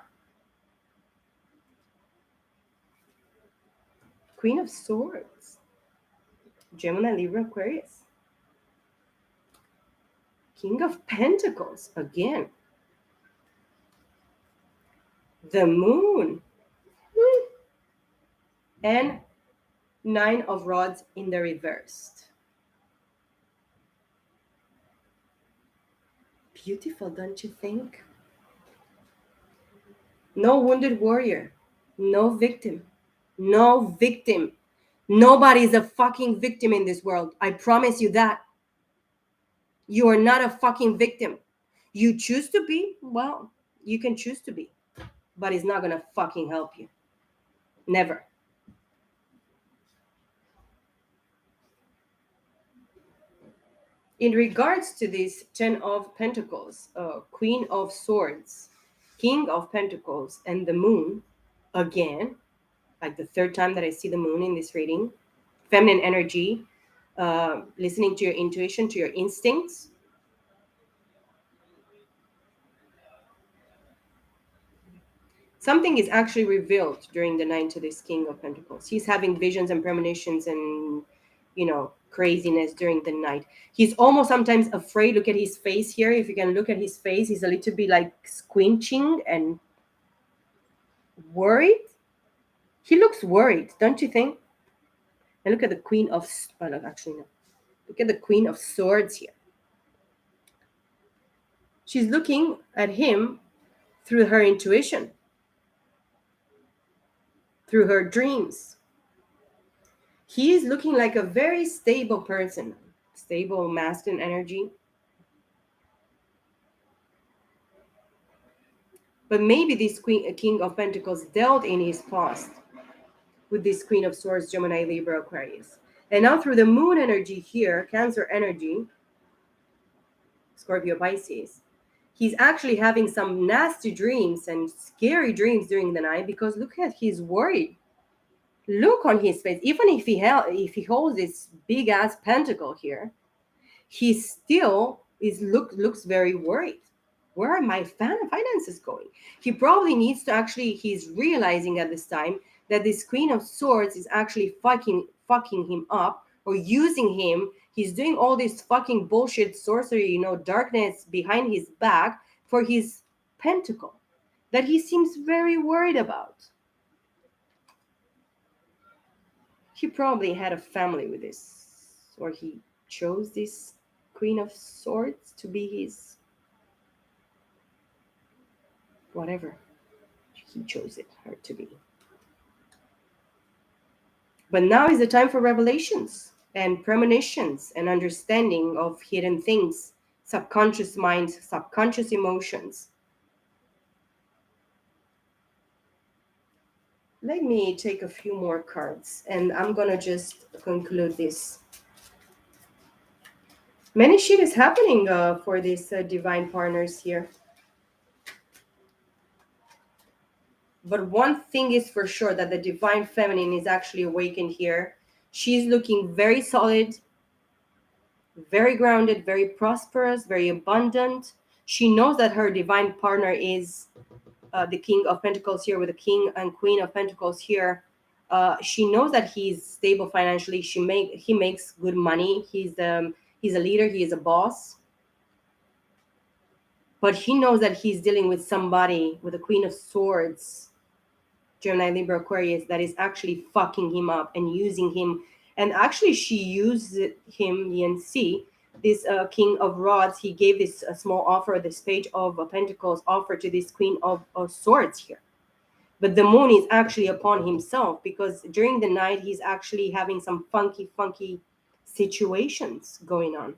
Queen of Swords. Gemini, Libra, Aquarius. King of Pentacles again. The Moon. And 9 of Rods in the reversed. Beautiful, don't you think? No wounded warrior. No victim. No victim. Nobody is a fucking victim in this world. I promise you that. You are not a fucking victim. You choose to be, well, you can choose to be, but it's not gonna fucking help you. Never. In regards to this 10 of Pentacles, Queen of Swords, King of Pentacles, and the Moon, again, like the third time that I see the Moon in this reading, feminine energy, listening to your intuition, to your instincts. Something is actually revealed during the night to this King of Pentacles. He's having visions and premonitions and, craziness during the night. He's almost sometimes afraid. Look at his face here. If you can look at his face, he's a little bit like squinching and worried. He looks worried, don't you think? And look at the Queen of... Oh, no, actually, no. Look at the Queen of Swords here. She's looking at him through her intuition, through her dreams. He is looking like a very stable person, stable masculine energy. But maybe this King of Pentacles dealt in his past with this Queen of Swords, Gemini, Libra, Aquarius. And now through the Moon energy here, Cancer energy, Scorpio, Pisces, he's actually having some nasty dreams and scary dreams during the night, because look at, he's worried. Look on his face. Even if he holds this big ass pentacle here, he still looks very worried. Where are my finances going? He probably needs to he's realizing at this time that this Queen of Swords is actually fucking him up, or using him. He's doing all this fucking bullshit sorcery, darkness behind his back for his pentacle that he seems very worried about. He probably had a family with this, or he chose this Queen of Swords to be his whatever he chose it her to be. But now is the time for revelations and premonitions and understanding of hidden things, subconscious minds, subconscious emotions. Let me take a few more cards and I'm gonna just conclude this. Many shit is happening for these divine partners here. But one thing is for sure that the divine feminine is actually awakened here. She's looking very solid, very grounded, very prosperous, very abundant. She knows that her divine partner is the King of Pentacles here with the King and Queen of Pentacles here. She knows that he's stable financially. He makes good money. He's a leader. He is a boss. But he knows that he's dealing with somebody with a Queen of Swords, Gemini, Libra, Aquarius, that is actually fucking him up and using him. And actually, she used him, see, this King of Rods. He gave this small offer, this Page of Pentacles offer to this Queen of Swords here. But the moon is actually upon himself because during the night, he's actually having some funky situations going on.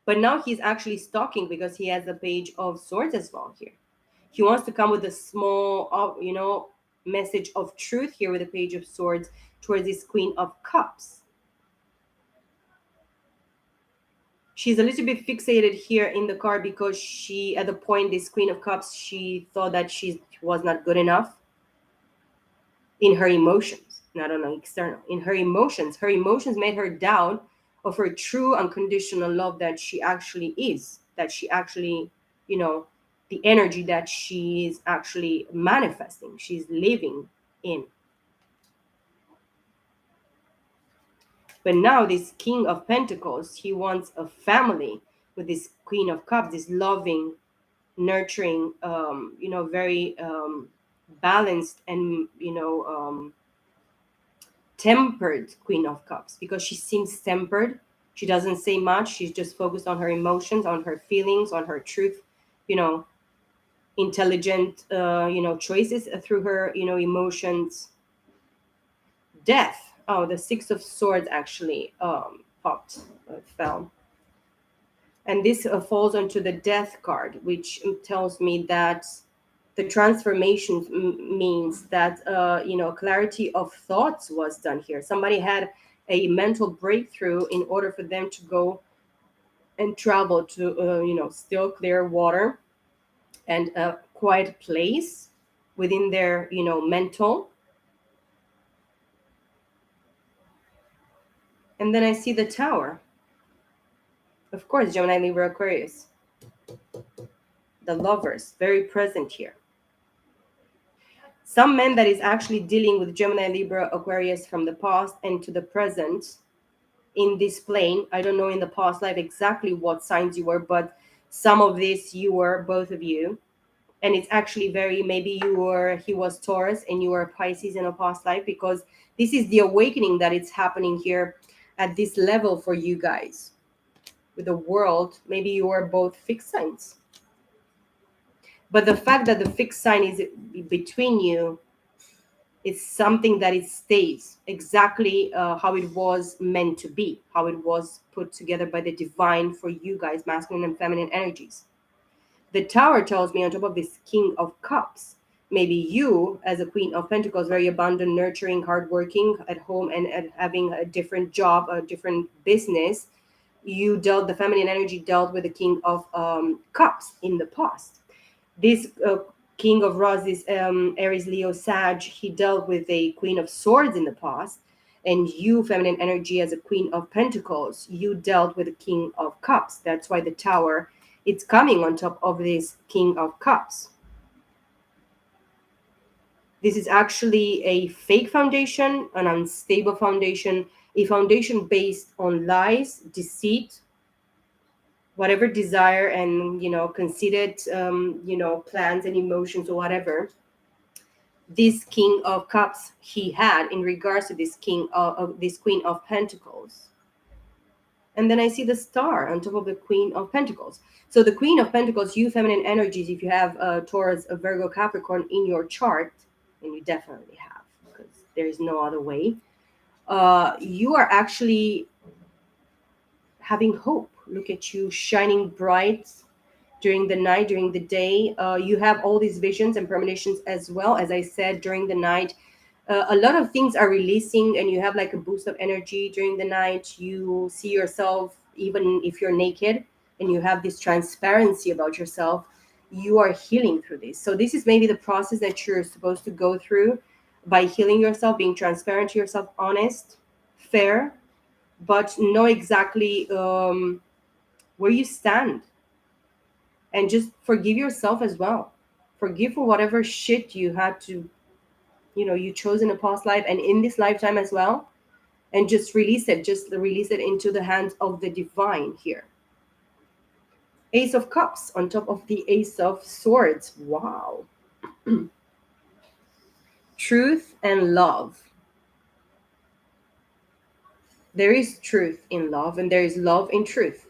But now he's actually stalking because he has a Page of Swords as well here. He wants to come with a small, message of truth here with the Page of Swords towards this Queen of Cups. She's a little bit fixated here in the card because she, at the point, this Queen of Cups, she thought that she was not good enough in her emotions, not on external. In her emotions made her doubt of her true unconditional love that she actually is, that she actually, the energy that she is actually manifesting, she's living in. But now this King of Pentacles, he wants a family with this Queen of Cups, this loving, nurturing, very balanced and, tempered Queen of Cups, because she seems tempered. She doesn't say much. She's just focused on her emotions, on her feelings, on her truth, intelligent, choices through her, emotions. Death. Oh, the Six of Swords actually popped, fell. And this falls onto the Death card, which tells me that the transformation means that clarity of thoughts was done here. Somebody had a mental breakthrough in order for them to go and travel to still clear water and a quiet place within their mental. And then I see the Tower, of course, Gemini, Libra, Aquarius, the Lovers, very present here. Some men that is actually dealing with Gemini, Libra, Aquarius from the past and to the present in this plane. I don't know in the past life exactly what signs you were, but some of this you were, both of you. And it's actually maybe he was Taurus and you were Pisces in a past life, because this is the awakening that it's happening here at this level for you guys. With the world, maybe you were both fixed signs. But the fact that the fixed sign is between you, it's something that it stays exactly how it was meant to be, how it was put together by the divine for you guys, masculine and feminine energies. The Tower tells me on top of this King of Cups, maybe you as a Queen of Pentacles, very abundant, nurturing, hardworking at home and having a different job, a different business. The feminine energy dealt with the King of Cups in the past. This King of Rods, this Aries, Leo, Sag, he dealt with a Queen of Swords in the past. And you, feminine energy, as a Queen of Pentacles, you dealt with the King of Cups. That's why the Tower, it's coming on top of this King of Cups. This is actually a fake foundation, an unstable foundation, a foundation based on lies, deceit, whatever desire and conceited plans and emotions or whatever this king of cups he had in regards to this this queen of pentacles. And then I see the star on top of the queen of pentacles. So the queen of pentacles, you feminine energies, if you have Taurus, a Virgo, Capricorn in your chart, and you definitely have, because there is no other way, you are actually having hope. Look at you shining bright during the night, during the day. You have all these visions and premonitions as well. As I said, during the night, a lot of things are releasing, and you have like a boost of energy during the night. You see yourself, even if you're naked, and you have this transparency about yourself. You are healing through this. So, this is maybe the process that you're supposed to go through by healing yourself, being transparent to yourself, honest, fair, but know exactly where you stand, and just forgive yourself as well. Forgive for whatever shit you had to, you chose in a past life and in this lifetime as well. And just release it. Just release it into the hands of the divine here. Ace of Cups on top of the Ace of Swords. Wow. Truth and love. There is truth in love, and there is love in truth.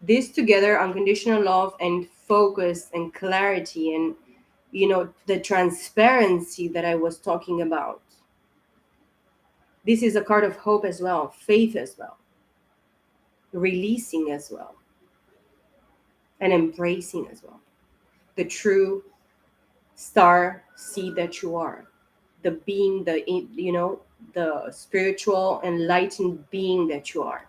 This together, unconditional love and focus and clarity and the transparency that I was talking about. This is a card of hope as well, faith as well, releasing as well, and embracing as well. The true star seed that you are, the being, the spiritual enlightened being that you are.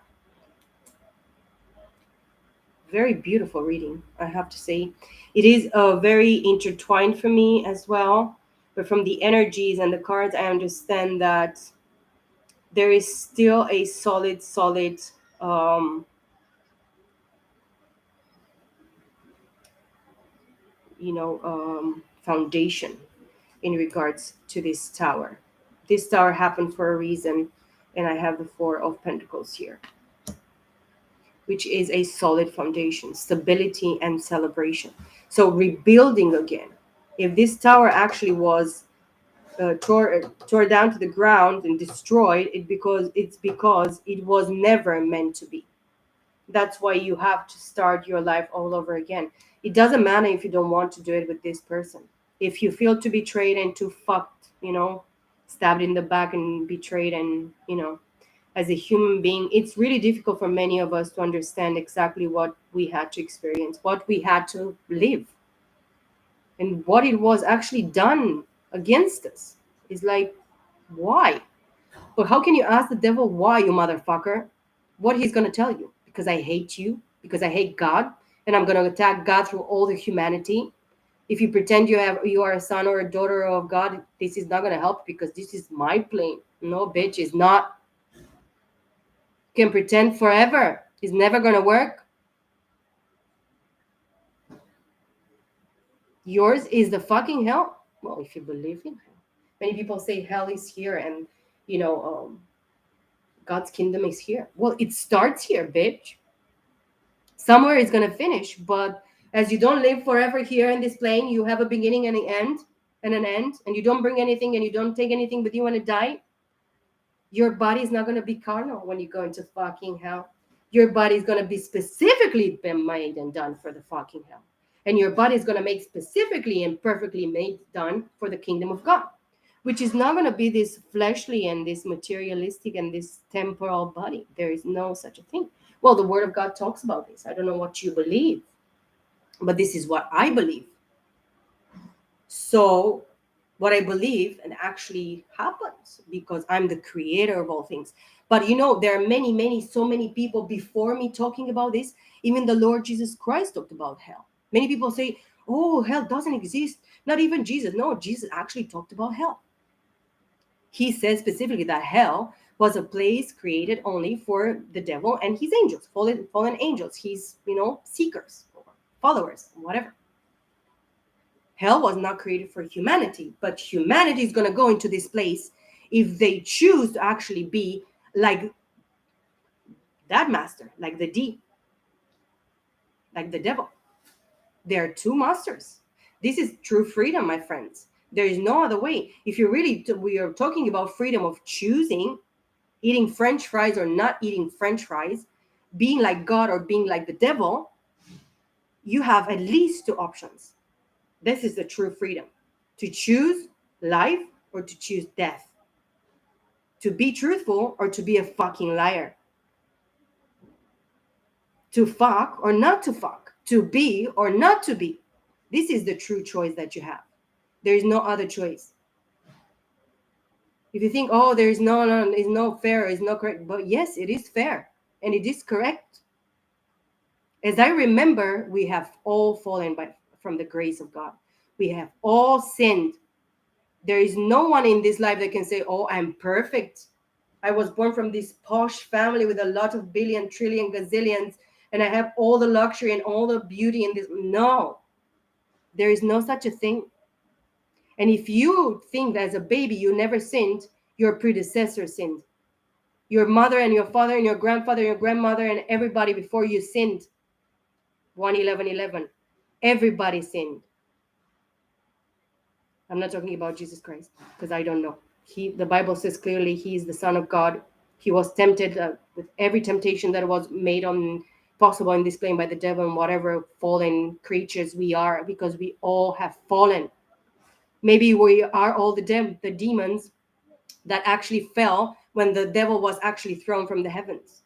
Very beautiful reading, I have to say. It is very intertwined for me as well. But from the energies and the cards, I understand that there is still a solid um, foundation in regards to this tower. This tower happened for a reason, and I have the Four of Pentacles here, which is a solid foundation, stability, and celebration. So rebuilding again. If this tower actually was tore down to the ground and destroyed, it's because it was never meant to be. That's why you have to start your life all over again. It doesn't matter if you don't want to do it with this person. If you feel too betrayed and too fucked, stabbed in the back and betrayed, and as a human being, it's really difficult for many of us to understand exactly what we had to experience, what we had to live, and what it was actually done against us. It's like, why? But how can you ask the devil why, you motherfucker? What he's going to tell you? Because I hate you, because I hate God, and I'm going to attack God through all the humanity. If you pretend you are a son or a daughter of God, this is not going to help, because this is my plane. No, bitch, it's not. You can pretend forever. It's never going to work. Yours is the fucking hell. Well, if you believe in hell. Many people say hell is here, and you know God's kingdom is here. Well, it starts here, bitch. Somewhere it's gonna finish, but as you don't live forever here in this plane, you have a beginning and an end, and you don't bring anything and you don't take anything with you when you die. Your body is not gonna be carnal when you go into fucking hell. Your body is gonna be specifically been made and done for the fucking hell, and your body is gonna make specifically and perfectly made done for the kingdom of God, which is not gonna be this fleshly and this materialistic and this temporal body. There is no such a thing. Well, the Word of God talks about this. I don't know what you believe, but this is what I believe. So, what I believe and actually happens, because I'm the creator of all things. But there are so many people before me talking about this. Even the Lord Jesus Christ talked about hell. Many people say, oh, hell doesn't exist. Not even Jesus. No, Jesus actually talked about hell. He says specifically that hell was a place created only for the devil and his angels, fallen angels, his, seekers or followers, whatever. Hell was not created for humanity, but humanity is going to go into this place if they choose to actually be like that master, like the D, like the devil. There are two masters. This is true freedom, my friends. There is no other way. If you really, we are talking about freedom of choosing eating French fries or not eating French fries, being like God or being like the devil, you have at least two options. This is the true freedom, to choose life or to choose death, to be truthful or to be a fucking liar, to fuck or not to fuck, to be or not to be. This is the true choice that you have. There is no other choice. If you think, oh, there is it's no fair, it's not correct, but yes, it is fair and it is correct. As I remember, we have all fallen from the grace of God. We have all sinned. There is no one in this life that can say, oh, I'm perfect. I was born from this posh family with a lot of billion, trillion, gazillions, and I have all the luxury and all the beauty in this. No, there is no such a thing. And if you think that as a baby you never sinned, your predecessor sinned. Your mother and your father and your grandfather and your grandmother and everybody before you sinned. 1:11:11. Everybody sinned. I'm not talking about Jesus Christ because I don't know. The Bible says clearly he is the Son of God. He was tempted with every temptation that was made on possible in this plane by the devil and whatever fallen creatures we are, because we all have fallen. Maybe we are all the demons that actually fell when the devil was actually thrown from the heavens.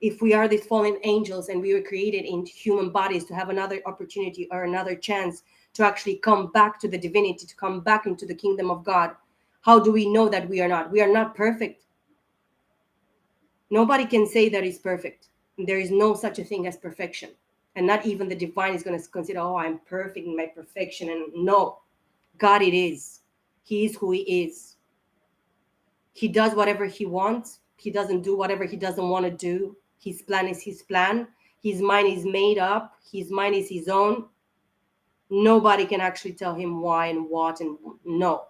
If we are these fallen angels and we were created in human bodies to have another opportunity or another chance to actually come back to the divinity, to come back into the kingdom of God, how do we know that we are not? We are not perfect. Nobody can say that is perfect. There is no such a thing as perfection. And not even the divine is going to consider, oh, I'm perfect in my perfection. And no, God it is. He is who he is. He does whatever he wants. He doesn't do whatever he doesn't want to do. His plan is his plan. His mind is made up. His mind is his own. Nobody can actually tell him why and what and no.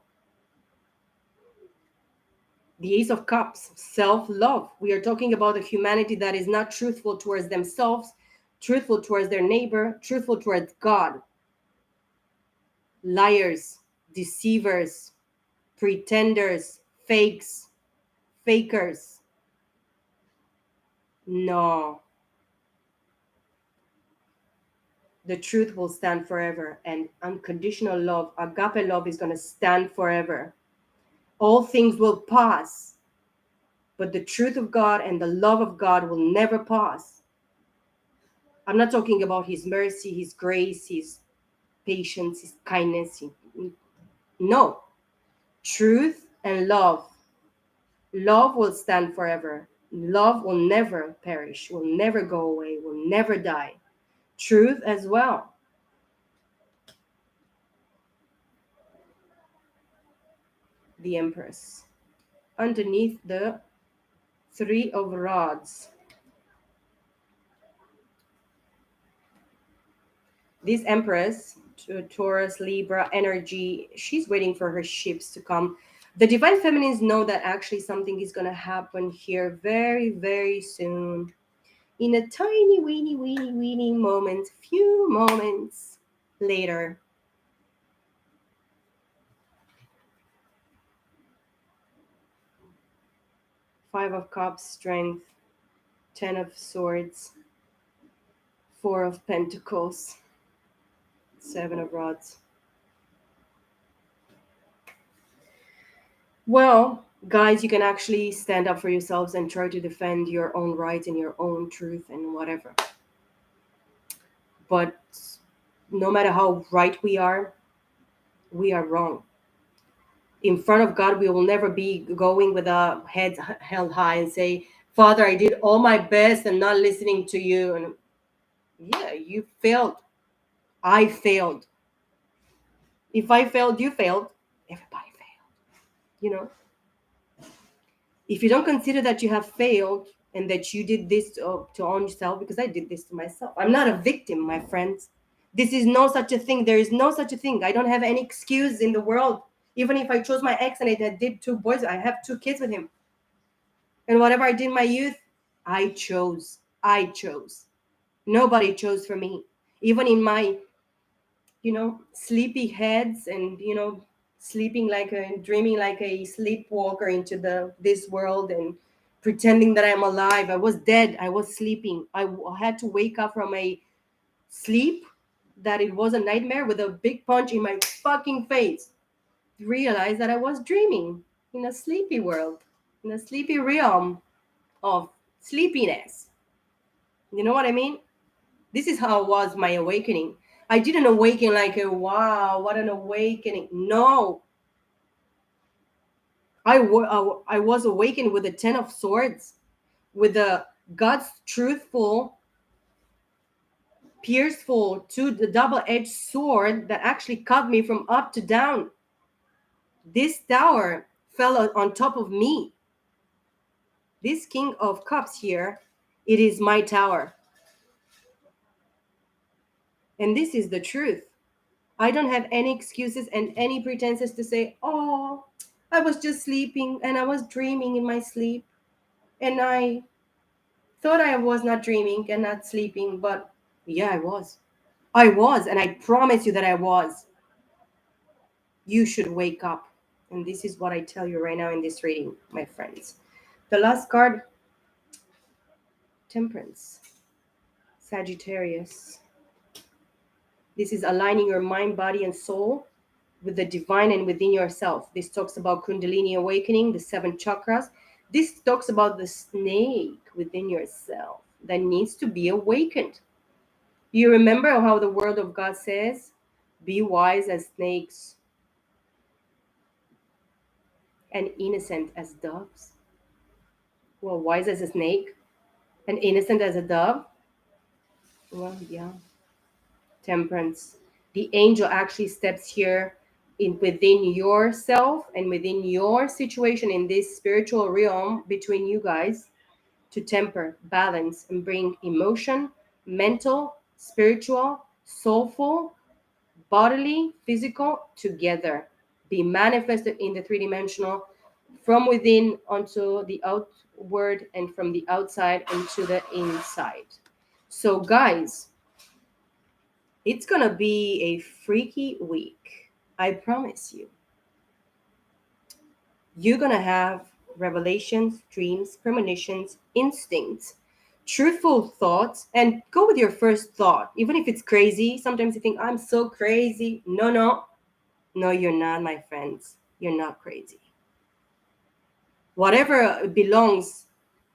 The Ace of Cups, self-love. We are talking about a humanity that is not truthful towards themselves, truthful towards their neighbor, truthful towards God. Liars, deceivers, pretenders, fakes, fakers. No. The truth will stand forever, and unconditional love, agape love, is going to stand forever. All things will pass, but the truth of God and the love of God will never pass. I'm not talking about his mercy, his grace, his patience, his kindness. No. Truth and love. Love will stand forever. Love will never perish, will never go away, will never die. Truth as well. The Empress. Underneath the Three of Rods. This Empress, Taurus, Libra energy, she's waiting for her ships to come. The Divine Feminines know that actually something is going to happen here very, very soon. In a tiny, weeny moment, few moments later. Five of Cups, Strength. 10 of Swords. 4 of Pentacles. 7 of Rods. Well, guys, you can actually stand up for yourselves and try to defend your own rights and your own truth and whatever. But no matter how right we are wrong. In front of God, we will never be going with our heads held high and say, Father, I did all my best and not listening to you. And yeah, you failed. I failed. If I failed, you failed. Everybody failed. You know, if you don't consider that you have failed and that you did this to own yourself, because I did this to myself. I'm not a victim, my friends. This is no such a thing. There is no such a thing. I don't have any excuse in the world. Even if I chose my ex and I did 2 boys, I have 2 kids with him. And whatever I did in my youth, I chose. I chose. Nobody chose for me. Even in my, sleepy heads and, sleeping like a, dreaming like a sleepwalker into this world and pretending that I'm alive. I was dead. I was sleeping. Had to wake up from a sleep that it was a nightmare with a big punch in my fucking face. Realize that I was dreaming in a sleepy world, in a sleepy realm of sleepiness. You know what I mean? This is how was my awakening. I didn't awaken like a wow, what an awakening. No, I was awakened with the 10 of Swords, with the God's truthful, pierceful to the double-edged sword that actually cut me from up to down. This tower fell on top of me. This King of Cups here, it is my tower. And this is the truth. I don't have any excuses and any pretenses to say, oh, I was just sleeping and I was dreaming in my sleep. And I thought I was not dreaming and not sleeping, but yeah, I was. I was, and I promise you that I was. You should wake up. And this is what I tell you right now in this reading, my friends. The last card, Temperance, Sagittarius. This is aligning your mind, body, and soul with the divine and within yourself. This talks about Kundalini awakening, the 7 chakras. This talks about the snake within yourself that needs to be awakened. You remember how the word of God says, be wise as snakes and innocent as doves? Well, wise as a snake and innocent as a dove? Well, yeah. Temperance. The angel actually steps here in within yourself and within your situation in this spiritual realm between you guys to temper, balance, and bring emotion, mental, spiritual, soulful, bodily, physical together. Be manifested in the 3 dimensional from within onto the outward and from the outside into the inside. So, guys, it's going to be a freaky week. I promise you. You're going to have revelations, dreams, premonitions, instincts, truthful thoughts, and go with your first thought. Even if it's crazy, sometimes you think, I'm so crazy. No, no. No, you're not, my friends. You're not crazy. Whatever belongs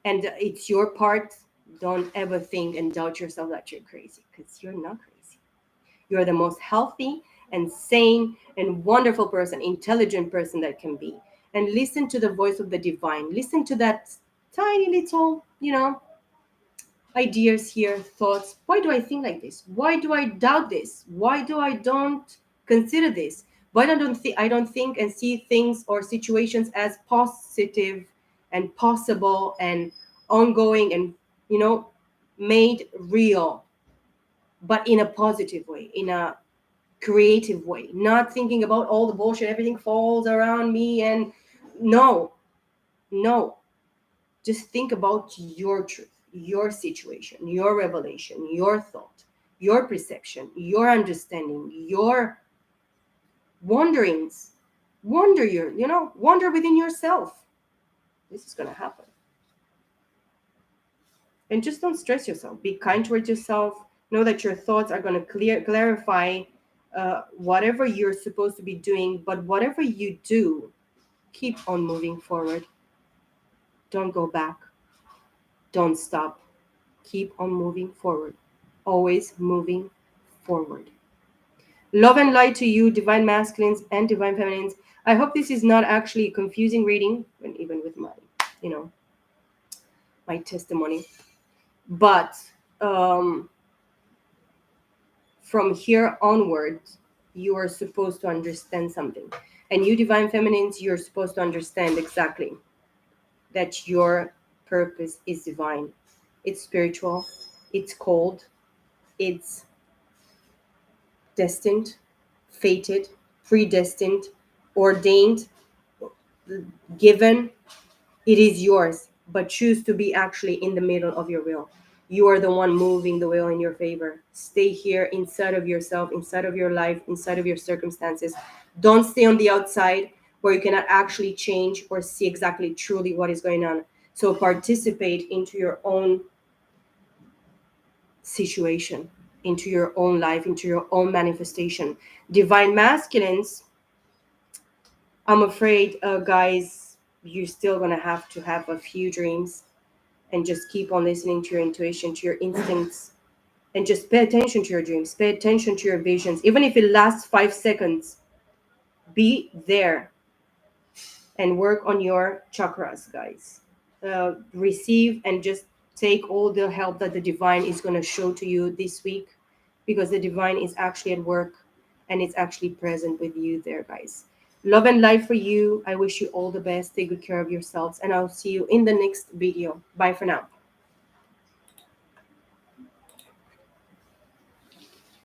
and it's your part, don't ever think and doubt yourself that you're crazy, because you're not crazy. You're the most healthy and sane and wonderful person, intelligent person that can be. And listen to the voice of the divine. Listen to that tiny little, ideas here, thoughts. Why do I think like this? Why do I doubt this? Why do I don't consider this? Why I don't think and see things or situations as positive and possible and ongoing and made real, but in a positive way, in a creative way, not thinking about all the bullshit, everything falls around me, and no, no, just think about your truth, your situation, your revelation, your thought, your perception, your understanding, your wanderings. Wander within yourself. This is going to happen. And just don't stress yourself. Be kind towards yourself. Know that your thoughts are going to clarify whatever you're supposed to be doing. But whatever you do, keep on moving forward. Don't go back. Don't stop. Keep on moving forward. Always moving forward. Love and light to you, divine masculines and divine feminines. I hope this is not actually a confusing reading, and even with my testimony. But from here onward, you are supposed to understand something. And you divine feminines, you're supposed to understand exactly that your purpose is divine. It's spiritual, it's cold, it's destined, fated, predestined, ordained, given. It is yours, but choose to be actually in the middle of your will. You are the one moving the wheel in your favor. Stay here inside of yourself, inside of your life, inside of your circumstances. Don't stay on the outside where you cannot actually change or see exactly truly what is going on. So participate into your own situation, into your own life, into your own manifestation. Divine masculines, I'm afraid, guys, you're still going to have a few dreams, and just keep on listening to your intuition, to your instincts, and just pay attention to your dreams, pay attention to your visions. Even if it lasts 5 seconds, be there and work on your chakras, guys. Receive and just take all the help that the divine is going to show to you this week, because the divine is actually at work and it's actually present with you there, guys. Love and light for you. I wish you all the best. Take good care of yourselves, and I'll see you in the next video. Bye for now.